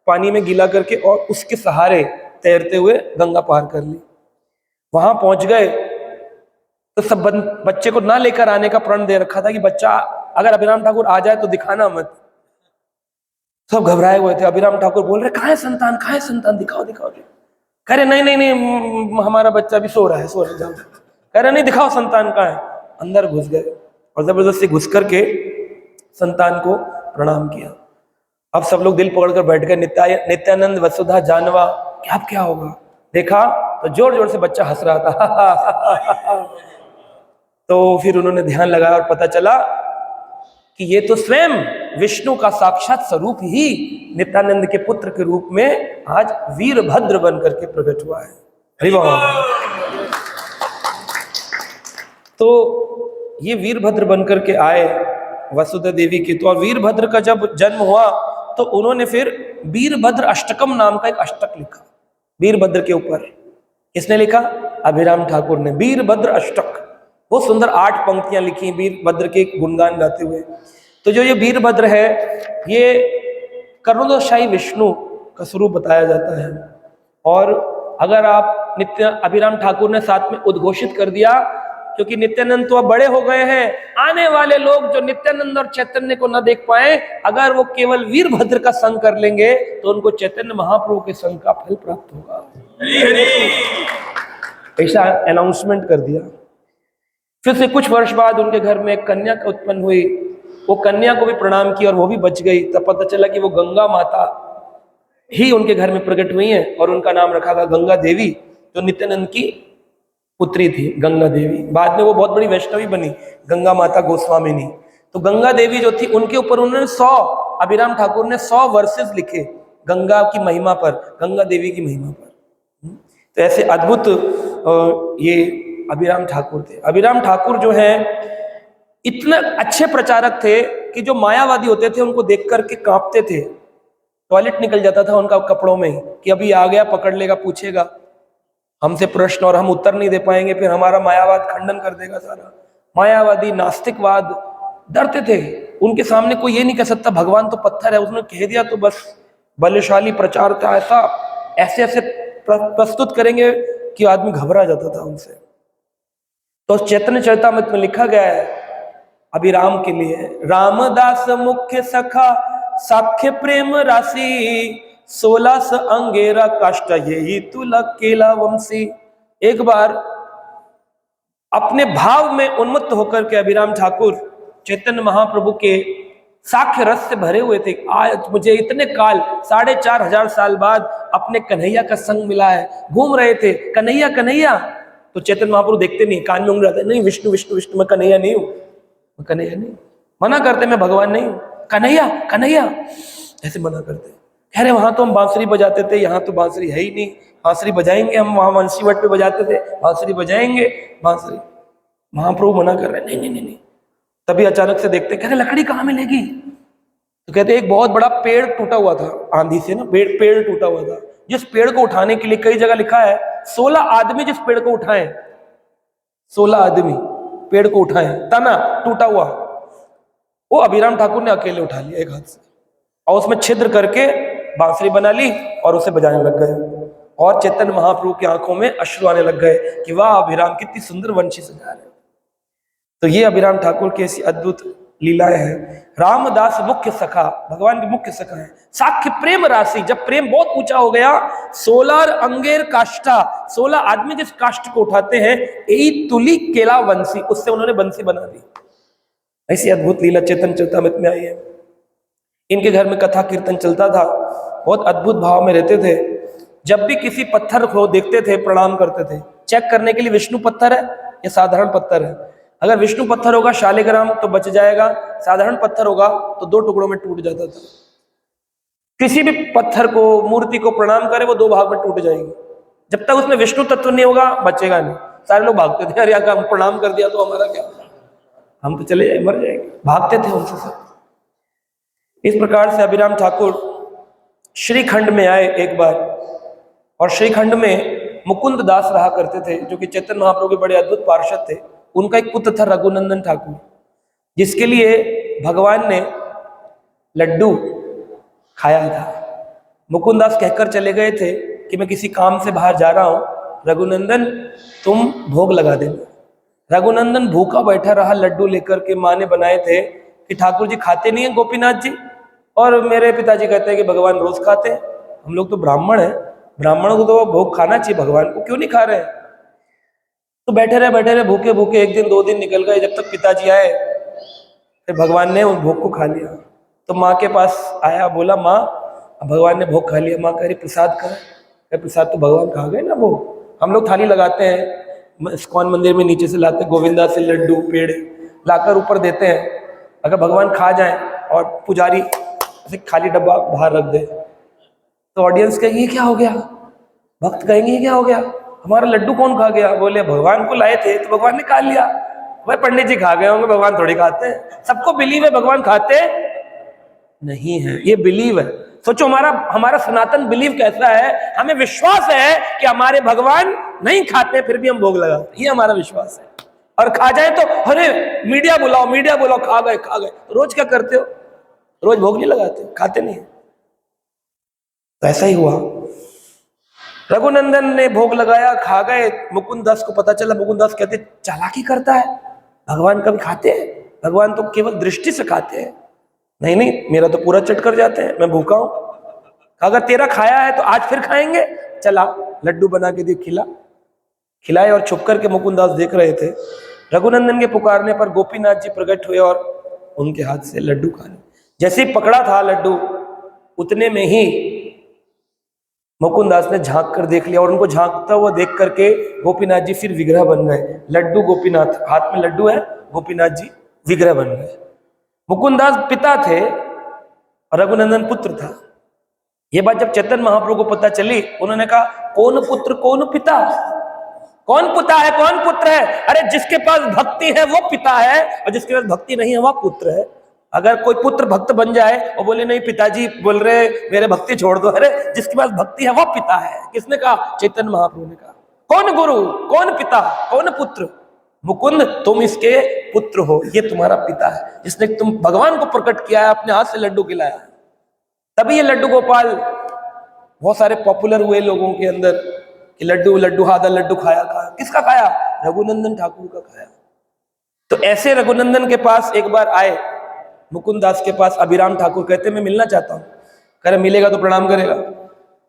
पानी में गीला करके, और उसके सहारे तैरते हुए गंगा पार कर ली। वहां पहुंच गए तो सब बच्चे को ना लेकर आने का प्रण दे रखा था कि बच्चा अगर अभिराम ठाकुर आ जाए तो दिखाना मत। सब घबराए हुए थे। अभिराम ठाकुर बोल रहे कहाँ है संतान, कहाँ है संतान, दिखाओ दिखाओ। कह रहे नहीं नहीं नहीं हमारा बच्चा भी सो रहा है, सो रहा है। कह रहे नहीं दिखाओ संतान कहाँ है। अंदर घुस गए और जबरदस्ती घुस करके संतान को प्रणाम किया। अब सब लोग दिल पकड़कर बैठ गए। नित्यानंद वसुधा जानवा कि अब क्या होगा। देखा तो जोर जोर से बच्चा हंस रहा था तो फिर उन्होंने ध्यान लगाया और पता चला कि ये तो स्वयं विष्णु का साक्षात स्वरूप ही नित्यानंद के पुत्र के रूप में आज वीरभद्र बन करके प्रकट हुआ है। हरि बोल। तो ये वीरभद्र बनकर के आए वसुधा देवी के। तो और वीरभद्र का जब जन्म हुआ तो उन्होंने फिर वीरभद्र अष्टकम नाम का एक अष्टक लिखा वीरभद्र के ऊपर। किसने लिखा? अभिराम ठाकुर ने। वीरभद्र अष्टक, बहुत सुंदर 8 पंक्तियां लिखी वीरभद्र के गुणगान गाते हुए। तो जो ये वीरभद्र है ये करुणाशायी विष्णु का स्वरूप बताया जाता है। और अगर आप अभिराम ठाकुर ने साथ में उद्घोषित कर दिया, क्योंकि नित्यानंद तो अब बड़े हो गए हैं, आने वाले लोग जो नित्यानंद और चैतन्य को न देख पाए, अगर वो केवल वीरभद्र का संग कर लेंगे तो उनको चैतन्य महाप्रभु के संग का फल प्राप्त होगा। ऐसा अनाउंसमेंट कर दिया। फिर से कुछ वर्ष बाद उनके घर में एक कन्या का उत्पन्न हुई। वो कन्या को भी प्रणाम किया और वो भी बच गई। तब पता चला कि वो गंगा माता ही उनके घर में प्रकट हुई हैं और उनका नाम रखा गया गंगा देवी, जो नित्यानंद की पुत्री थी गंगा देवी। बाद में वो बहुत बड़ी वैष्णवी बनी, गंगा माता गोस्वामिनी। तो गंगा देवी जो थी उनके ऊपर उन्होंने 100, अभिराम ठाकुर ने 100 वर्सेस लिखे गंगा की महिमा पर, गंगा देवी की महिमा पर। तो ऐसे अद्भुत ये अभिराम ठाकुर थे। अभिराम ठाकुर जो है इतने अच्छे प्रचारक थे कि जो मायावादी होते थे उनको देख करके कांपते थे, टॉयलेट निकल जाता था उनका कपड़ों में कि अभी आ गया, पकड़ लेगा, पूछेगा हमसे प्रश्न और हम उत्तर नहीं दे पाएंगे, फिर हमारा मायावाद खंडन कर देगा सारा। मायावादी, नास्तिकवाद डरते थे, उनके सामने कोई ये नहीं कह सकता भगवान तो पत्थर है, उसने कह दिया तो बस बलशाली प्रचार था, ऐसा ऐसे ऐसे प्रस्तुत करेंगे कि आदमी घबरा जाता था उनसे। तो चैतन्य चरितामृत में लिखा गया है अभिराम के लिए, रामदास मुख्य सखा साख्य प्रेम राशि 16 अंगेरा काष्ट यही तुलक केला वंशी। एक बार अपने भाव में उन्मत्त होकर के अभिराम ठाकुर चैतन्य महाप्रभु के साख्य रस से भरे हुए थे। आज मुझे इतने काल 4500 साल बाद अपने कन्हैया का संग मिला है, घूम रहे थे कन्हैया कन्हैया। तो चैतन्य महाप्रभु देखते नहीं, कान में उंगली, नहीं विष्णु विष्णु विष्णु, मैं कन्हैया नहीं हूं, मैं कन्हैया नहीं, मना करते मैं भगवान नहीं हूं, कन्हैया कन्हैया ऐसे मना करते। कह रहे वहां तो हम बांसुरी बजाते थे, यहाँ तो बांसुरी है ही नहीं, बांसुरी बजाएंगे हम, वहां वंशी वट पे बजाते थे, बांसुरी बजाएंगे बांसुरी। महाप्रभु मना कर रहे, नहीं नहीं नहीं नहीं। तभी अचानक से देखते, कह रहे लकड़ी कहाँ मिलेगी? तो कहते एक बहुत बड़ा पेड़ टूटा हुआ था आंधी से ना, पेड़ टूटा हुआ था, जिस पेड़ को उठाने के लिए कई जगह लिखा है 16 आदमी जिस पेड़ को उठाए, 16 आदमी पेड़ को उठाए, तना टूटा हुआ, वो अभिराम ठाकुर ने अकेले उठा लिया एक हाथ से, और उसमें छिद्र करके बांसुरी बना ली और उसे बजाने लग गए। और चैतन्य महाप्रभु की आंखों में अश्रु आने लग गए कि वाह अभिराम कितनी सुंदर वंशी सजा रहे। तो ये अभिराम ठाकुर की ऐसी अद्भुत लीलाएं हैं। रामदास मुख्य सखा, भगवान के मुख्य सखा है। साख्य प्रेम राशि, जब प्रेम बहुत ऊंचा हो गया, 16 अंगेर काष्ठा, 16 आदमी जिस काष्ठ को उठाते हैं, यही तुली केला वंशी, उससे उन्होंने बंसी बना दी। ऐसी अद्भुत लीला चैतन्य चरितामृत में आई है। इनके घर में कथा कीर्तन चलता था, बहुत अद्भुत भाव में रहते थे। जब भी किसी पत्थर को देखते थे प्रणाम करते थे, चेक करने के लिए विष्णु पत्थर है या साधारण पत्थर है। अगर विष्णु पत्थर होगा शालिग्राम तो बच जाएगा, साधारण पत्थर होगा तो 2 टुकड़ों में टूट जाता था। किसी भी पत्थर को, मूर्ति को प्रणाम करे वो 2 भाग में टूट जाएगी। जब तक उसमें विष्णु तत्व नहीं होगा बचेगा नहीं। सारे लोग भागते थे, अरे यार हम प्रणाम कर दिया तो हमारा क्या, हम तो चले जाए, मर जाएंगे, भागते थे उनसे सब। इस प्रकार से अभिराम ठाकुर श्रीखंड में आए एक बार, और श्रीखंड में मुकुंद दास रहा करते थे, जो कि चैतन्य महाप्रभु के बड़े अद्भुत पार्षद थे। उनका एक पुत्र था रघुनंदन ठाकुर, जिसके लिए भगवान ने लड्डू खाया था। मुकुंद दास कहकर चले गए थे कि मैं किसी काम से बाहर जा रहा हूं, रघुनंदन तुम भोग लगा देना। रघुनंदन भूखा बैठा रहा लड्डू लेकर के। माँ ने बनाए थे कि ठाकुर जी खाते नहीं है गोपीनाथ जी, और मेरे पिताजी कहते हैं कि भगवान रोज खाते हैं, हम लोग तो ब्राह्मण हैं, ब्राह्मणों को तो भोग खाना चाहिए, भगवान को क्यों नहीं खा रहे हैं। तो बैठे रहे भूखे भूखे, 1 दिन 2 दिन निकल गए, जब तक पिताजी आए फिर भगवान ने उस भोग को खा लिया। तो माँ के पास आया, बोला माँ भगवान ने भोग खा लिया। माँ कह रही प्रसाद कहाँ है? प्रसाद तो भगवान खा गए ना भोग। हम लोग थाली लगाते हैं, इस्कॉन मंदिर में नीचे से लाते हैं गोविंदा से लड्डू पेड़ लाकर ऊपर देते हैं। अगर भगवान खा जाए और पुजारी ऐसे खाली डब्बा बाहर रख दे तो ऑडियंस कहेगी ये क्या हो गया, भक्त कहेंगे ये क्या हो गया, हमारा लड्डू कौन खा गया? बोले भगवान को लाए थे तो भगवान ने खा लिया। भाई पंडित जी खा गए होंगे, भगवान थोड़ी खाते हैं। सबको बिलीव है भगवान खाते नहीं है, ये बिलीव है। सोचो हमारा सनातन बिलीव कैसा है, हमें विश्वास है कि हमारे भगवान नहीं खाते फिर भी हम भोग लगाते, ये हमारा विश्वास है। और खा जाए तो अरे मीडिया बुलाओ, खा गए। तो रोज क्या करते हो? रोज भोग नहीं लगाते, खाते नहीं। तो ऐसा ही हुआ, रघुनंदन ने भोग लगाया, खा गए। मुकुंद दास को पता चला। मुकुंद दास कहते चालाकी करता है, भगवान कभी खाते हैं? भगवान तो केवल दृष्टि से खाते हैं। नहीं मेरा तो पूरा चट कर जाते हैं, मैं भूखा हूं। अगर तेरा खाया है तो आज फिर खाएंगे, चला लड्डू बना के दिए, खिलाए। और छुप करके मुकुंद दास देख रहे थे। रघुनंदन के पुकारने पर गोपीनाथ जी प्रकट हुए और उनके हाथ से लड्डू खा लिए। जैसे ही पकड़ा था लड्डू, उतने में ही मुकुंद दास ने झांक कर देख लिया और उनको झांकता हुआ देख करके गोपीनाथ जी फिर विग्रह बन गए। लड्डू गोपीनाथ, हाथ में लड्डू है, गोपीनाथ जी विग्रह बन गए। मुकुंद दास पिता थे और रघुनंदन पुत्र था। ये बात जब चैतन्य महाप्रभु को पता चली, उन्होंने कहा कौन पुत्र कौन पिता, कौन पिता है कौन पुत्र है? अरे जिसके पास भक्ति है वो पिता है और जिसके पास भक्ति नहीं है वह पुत्र है। अगर कोई पुत्र भक्त बन जाए और बोले नहीं पिताजी बोल रहे मेरे भक्ति छोड़ दो, अरे जिसके पास भक्ति है वह पिता है। किसने कहा? चैतन्य महाप्रभु ने कहा। कौन गुरु, कौन पिता, कौन पुत्र? मुकुंद तुम इसके पुत्र हो, ये तुम्हारा पिता है जिसने तुम भगवान को प्रकट किया है, अपने हाथ से लड्डू खिलाया है। तभी ये लड्डू गोपाल बहुत सारे पॉपुलर हुए लोगों के अंदर कि लड्डू लड्डू आधा लड्डू खाया। किसका खाया? रघुनंदन ठाकुर का खाया। तो ऐसे रघुनंदन के पास एक बार आए मुकुंद दास के पास अभिराम ठाकुर, कहते मैं मिलना चाहता हूँ। कह रहे मिलेगा तो प्रणाम करेगा,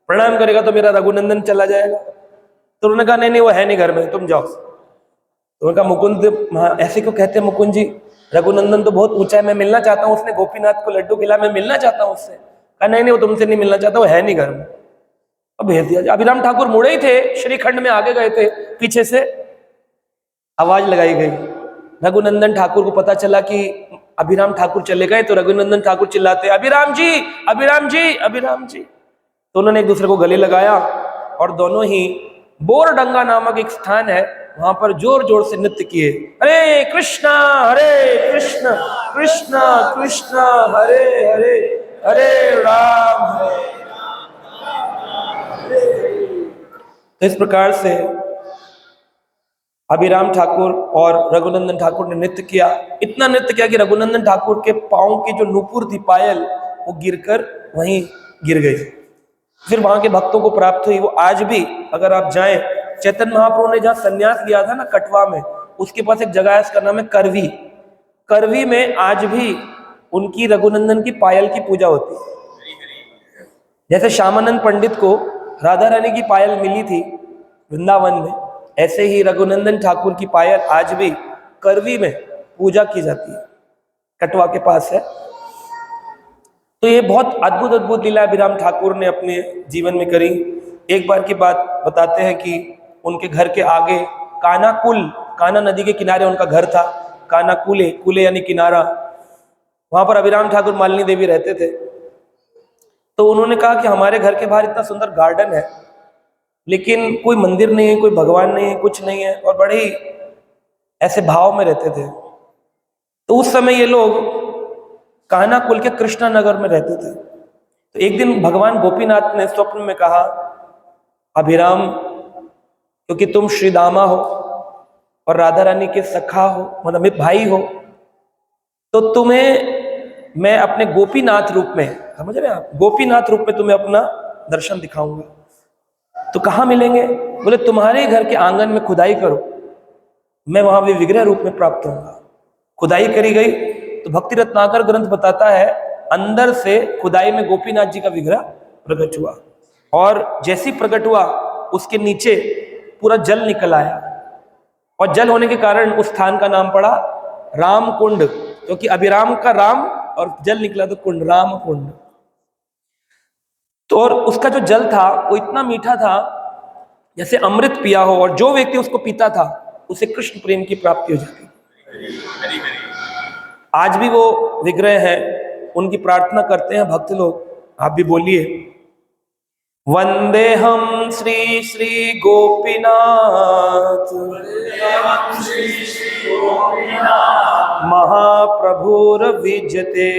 प्रणाम करेगा तो मेरा रघुनंदन चला जाएगा। तो उन्होंने कहा नहीं नहीं वो है नहीं घर में, तुम जाओ। तो उन्होंने कहा मुकुंद ऐसे क्यों कहते हैं मुकुंद जी, रघुनंदन तो बहुत ऊंचा है, मैं मिलना चाहता हूँ, उसने गोपीनाथ को लड्डू खिलाया, मैं मिलना चाहता हूँ उससे। कहा नहीं नहीं वो तुमसे नहीं मिलना चाहता, वो है नहीं घर में। अब भेज दिया। अभिराम ठाकुर मुड़े ही थे, श्रीखंड में आगे गए थे, पीछे से आवाज लगाई गई। रघुनंदन ठाकुर को पता चला कि अभिराम ठाकुर चले गए, तो रघुनंदन ठाकुर चिल्लाते अभिराम जी अभिराम जी अभिराम जी। तो उन्होंने एक दूसरे को गले लगाया और दोनों ही बोरडंगा नामक एक स्थान है, वहां पर जोर जोर से नृत्य किए। हरे कृष्णा कृष्ण कृष्ण हरे हरे हरे राम हरे। तो इस प्रकार से अभिराम ठाकुर और रघुनंदन ठाकुर ने नृत्य किया। इतना नृत्य किया कि रघुनंदन ठाकुर के पांव की जो नूपुर थी पायल, वो गिरकर वहीं गिर गई। फिर वहां के भक्तों को प्राप्त हुई। वो आज भी अगर आप जाएं, चैतन्य महाप्रभु ने जहाँ संन्यास लिया था ना कटवा में, उसके पास एक जगह है, इसका नाम है करवी। करवी में आज भी उनकी रघुनंदन की पायल की पूजा होती है। जैसे श्यामानंद पंडित को राधा रानी की पायल मिली थी वृंदावन में, ऐसे ही रघुनंदन ठाकुर की पायल आज भी करवी में पूजा की जाती है, कटवा के पास है। तो ये बहुत अद्भुत अद्भुत लीला अभिराम ठाकुर ने अपने जीवन में करी। एक बार की बात बताते हैं कि उनके घर के आगे कानाकुल, काना नदी के किनारे उनका घर था। कानाकुले, कुले यानी किनारा, वहां पर अभिराम ठाकुर मालिनी देवी रहते थे। तो उन्होंने कहा कि हमारे घर के बाहर इतना सुंदर गार्डन है, लेकिन कोई मंदिर नहीं है, कोई भगवान नहीं है, कुछ नहीं है, और बड़े ही ऐसे भाव में रहते थे। तो उस समय ये लोग कानाकुल के कृष्णा नगर में रहते थे। तो एक दिन भगवान गोपीनाथ ने स्वप्न में कहा, अभिराम क्योंकि तुम श्री दामा हो और राधा रानी के सखा हो, मतलब भाई हो, तो तुम्हें मैं अपने गोपीनाथ रूप में, समझ रहे हैं आप, गोपीनाथ रूप में तुम्हें अपना दर्शन दिखाऊंगा। तो कहाँ मिलेंगे? बोले तुम्हारे घर के आंगन में खुदाई करो, मैं वहां भी विग्रह रूप में प्राप्त होऊंगा। खुदाई करी गई तो भक्ति रत्नाकर ग्रंथ बताता है अंदर से खुदाई में गोपीनाथ जी का विग्रह प्रकट हुआ, और जैसी प्रकट हुआ उसके नीचे पूरा जल निकल आया, और जल होने के कारण उस स्थान का नाम पड़ा राम कुंड, क्योंकि अभिराम का राम और जल निकला तो कुंड, राम कुंड। तो और उसका जो जल था वो इतना मीठा था जैसे अमृत पिया हो, और जो व्यक्ति उसको पीता था उसे कृष्ण प्रेम की प्राप्ति हो जाती। आज भी वो विग्रह है, उनकी प्रार्थना करते हैं भक्त लोग। आप भी बोलिए, वंदे हम श्री श्री गोपीनाथ महाप्रभुर विजते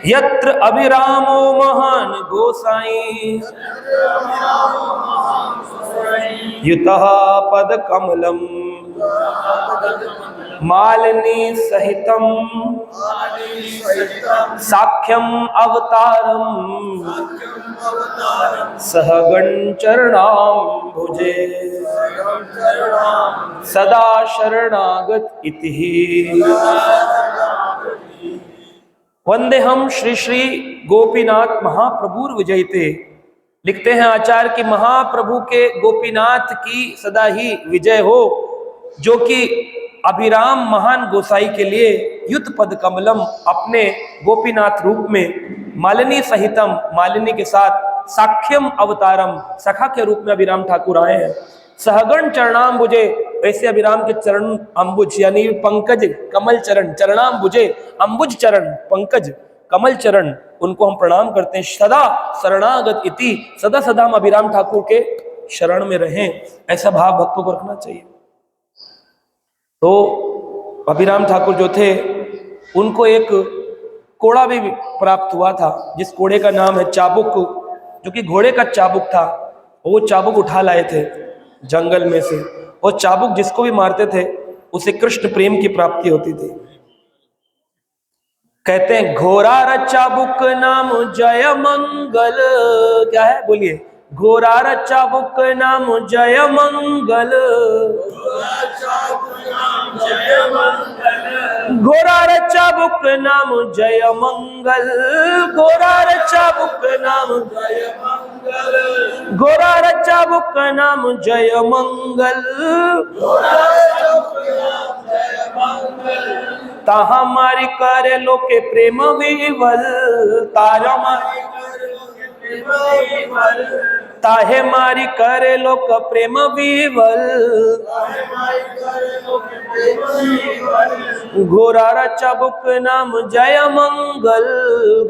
यत्र अभिरामो महान गोसाई युतः पद कमलम मालिनी सहितम साख्यम अवतारम सहगण चरणाम भुजे सदा शरणागत इति। वंदे हम श्री श्री गोपीनाथ महाप्रभुर विजयते। लिखते हैं आचार्य कि महाप्रभु के गोपीनाथ की सदा ही विजय हो, जो कि अभिराम महान गोसाई के लिए युत पद कमलम अपने गोपीनाथ रूप में मालिनी सहितम, मालिनी के साथ, साख्यम अवतारम, सखा के रूप में अभिराम ठाकुर आए हैं। सहगण चरणाम्बुजे, वैसे अभिराम के चरण अंबुज यानी पंकज, कमल चरण, चरणाम्बुजे अंबुज चरण, पंकज कमल चरण, उनको हम प्रणाम करते हैं। सदा शरणागत इति, सदा सदा हम अभिराम ठाकुर के शरण में रहें, ऐसा भाव भक्तों को रखना चाहिए। तो अभिराम ठाकुर जो थे उनको एक कोड़ा भी प्राप्त हुआ था, जिस कोड़े का नाम है चाबुक, जो कि घोड़े का चाबुक था। वो चाबुक उठा लाए थे जंगल में से, और चाबुक जिसको भी मारते थे उसे कृष्ण प्रेम की प्राप्ति होती थी। कहते हैं घोरार चाबुक नाम जय मंगल, क्या है बोलिए, घोरार चाबुक नाम जय मंगल, घोरार चाबुक नाम जय मंगल, घोरार चाबुक नाम जय मंगल, घोरार चाबुक नाम जय मंगल, ताहा मारी करे लोके प्रेम विवल, तारा मारी ताहे मारी करे लोक प्रेम विवल, घोरार चाबुक नाम जय मंगल,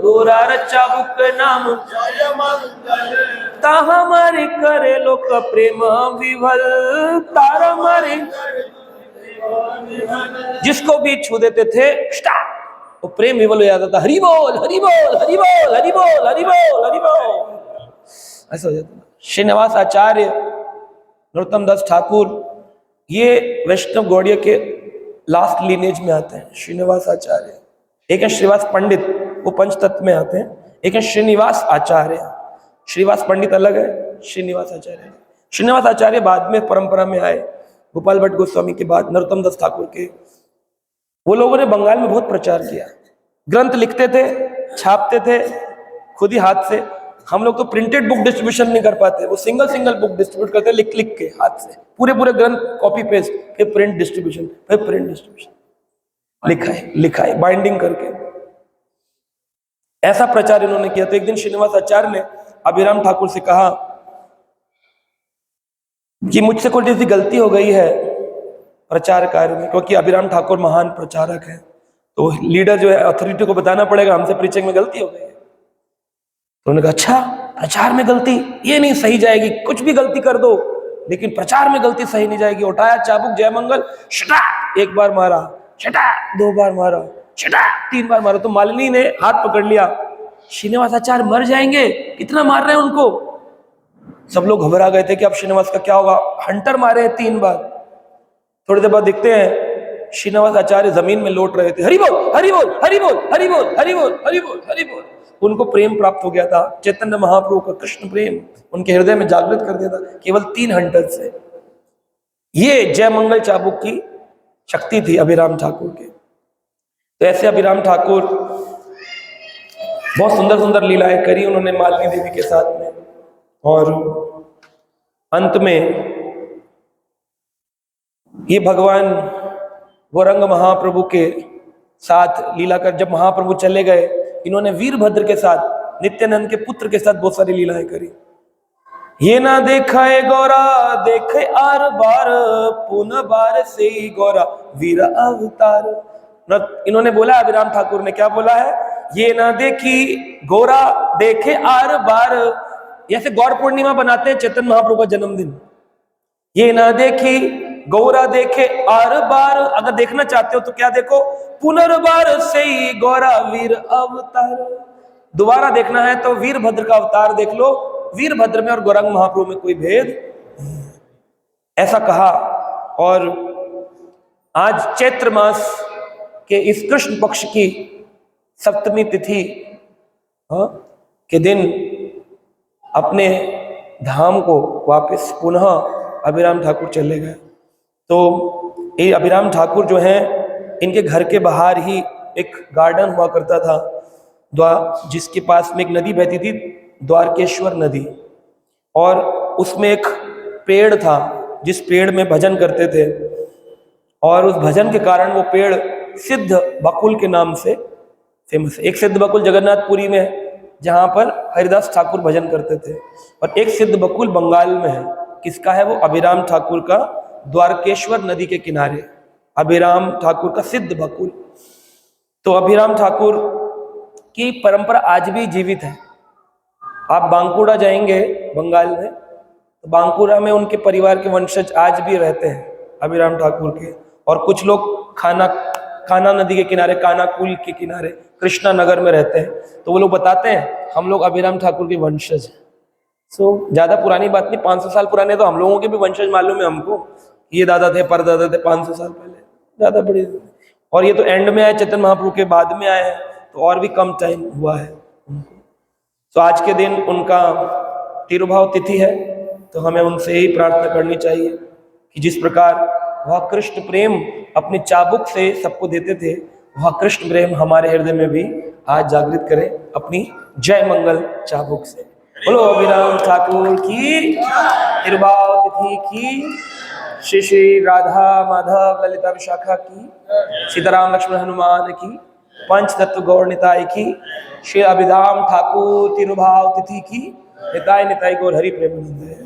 घोरार चाबुक नाम जय मंगल, ताहा मारी करे लोक प्रेम विवल, तारा मारी, जिसको भी छू देते थे वो प्रेम विवल हो जाता था। हरि बोल हरि बोल हरि बोल हरि बोल हरि बोल हरि बोल, ऐसा हो जाता था। श्रीनिवास आचार्य, नरोत्तम दास ठाकुर, ये वैष्णव गौड़ीय के लास्ट लीनेज में आते हैं। श्रीनिवास आचार्य, एक है श्रीनिवास पंडित, वो पंचतत्व में आते हैं। एक है श्रीनिवास आचार्य, श्रीनिवास पंडित अलग है, श्रीनिवास आचार्य। श्रीनिवास आचार्य बाद में परंपरा में आए, गोपाल भट्ट गोस्वामी के बाद, नरोत्तम दास ठाकुर के। वो लोगों ने बंगाल में बहुत प्रचार किया, ग्रंथ लिखते थे, छापते थे खुद ही हाथ से। हम लोग तो प्रिंटेड बुक डिस्ट्रीब्यूशन नहीं कर पाते, वो सिंगल सिंगल बुक डिस्ट्रीब्यूट करते, लिख लिख के हाथ से, पूरे पूरे ग्रंथ कॉपी पेस्ट, फिर प्रिंट डिस्ट्रीब्यूशन, फिर प्रिंट डिस्ट्रीब्यूशन, लिखाई बाइंडिंग करके, ऐसा प्रचार इन्होंने किया। तो एक दिन श्रीनिवास आचार्य ने अभिराम ठाकुर से कहा कि मुझसे कोई जैसी गलती हो गई है प्रचार कार्य में, क्योंकि अभिराम ठाकुर महान प्रचारक है, तो लीडर जो है अथॉरिटी को बताना पड़ेगा हमसे प्रीचिंग में गलती हो गई है। तो उन्होंने कहा अच्छा, प्रचार में गलती ये नहीं सही जाएगी, कुछ भी गलती कर दो लेकिन प्रचार में गलती सही नहीं जाएगी। उठाया चाबुक, जय मंगल, शटा, एक बार मारा, शटा, दो बार मारा, शटा, तीन बार मारा। तो मालिनी ने हाथ पकड़ लिया, श्रीनिवास आचार्य मर जाएंगे, कितना मार रहे हैं उनको। सब लोग घबरा गए थे कि अब श्रीनिवास का क्या होगा, हंटर मारे हैं 3 बार। थोड़ी देर बाद दिखते हैं श्रीनिवास आचार्य जमीन में लौट रहे थे, हरि बोल हरि बोल हरि बोल हरि बोल हरि बोल हरि बोल हरि बोल। उनको प्रेम प्राप्त हो गया था, चैतन्य महाप्रभु का कृष्ण प्रेम उनके हृदय में जागृत कर दिया था केवल 3 हंटर से। ये जय मंगल चाबुक की शक्ति थी अभिराम ठाकुर के। तो ऐसे अभिराम ठाकुर बहुत सुंदर सुंदर लीलाएं करी उन्होंने मालिनी देवी के साथ में, और अंत में ये भगवान वरंग महाप्रभु के साथ लीला कर, जब महाप्रभु चले गए, इन्होंने वीरभद्र के साथ, नित्यानंद के पुत्र के साथ बहुत सारी लीलाएं करी। ये ना देखा है गौरा देखे आर बार, पुनः बार से ही गौरा वीर अवतार। इन्होंने बोला, अभिराम ठाकुर ने क्या बोला है, ये ना देखी गौरा देखे आर बार, जैसे गौर पूर्णिमा बनाते हैं चैतन्य महाप्रभु का जन्मदिन, ये ना देखी गौरा देखे आर बार। अगर देखना चाहते हो तो क्या देखो, पुनर्बार से ही गौरा वीर अवतार। दोबारा देखना है तो वीरभद्र का अवतार देख लो, वीरभद्र में और गौरांग महाप्रभु में कोई भेद नहीं, ऐसा कहा। और आज चैत्र मास के इस कृष्ण पक्ष की सप्तमी तिथि के दिन अपने धाम को वापस पुनः अभिराम ठाकुर चले गए। तो ये अभिराम ठाकुर जो हैं, इनके घर के बाहर ही एक गार्डन हुआ करता था, जिसके पास में एक नदी बहती थी, द्वारकेश्वर नदी, और उसमें एक पेड़ था जिस पेड़ में भजन करते थे, और उस भजन के कारण वो पेड़ सिद्ध बकुल के नाम से फेमस है। एक सिद्ध बकुल जगन्नाथपुरी में, जहाँ पर हरिदास ठाकुर भजन करते थे। और एक सिद्ध बकुल बंगाल में है, किसका है वो? अभिराम ठाकुर का, द्वारकेश्वर नदी के किनारे अभिराम ठाकुर का सिद्ध बकुल। तो अभिराम ठाकुर की परंपरा आज भी जीवित है। आप बांकुड़ा जाएंगे बंगाल में, तो बांकुड़ा में उनके परिवार के वंशज आज भी रहते हैं, अभिराम ठाकुर के। और कुछ लोग काना नदी के किनारे, कानाकुल के किनारे कृष्णा नगर में रहते हैं। तो वो लोग बताते हैं हम लोग अभिराम ठाकुर के वंशज हैं। ज्यादा पुरानी बात नहीं, 500 साल पुराने तो हम लोगों के भी वंशज मालूम है हमको। ये दादा थे, परदादा थे 500 साल पहले, ज्यादा बड़ी। और ये तो एंड में आए, चैतन्य महाप्रभु के बाद में आए हैं, तो और भी कम टाइम हुआ है उनको। तो आज के दिन उनका तिरुभाव तिथि है, तो हमें उनसे ही प्रार्थना करनी चाहिए कि जिस प्रकार वह कृष्ण प्रेम अपने चाबुक से सबको देते थे, वह कृष्ण प्रेम हमारे हृदय में भी आज जागृत करें अपनी जय मंगल चाबुक से। बोलो अभिराम ठाकुर की, तिरुभाव तिथि की, श्री श्री राधा माधव ललिता विशाखा की, सीताराम लक्ष्मण हनुमान की, पंच तत्व गौर निताय की, श्री अभिराम ठाकुर तिरुभाव तिथि की, निताय निताय गौर हरि प्रेमानंद।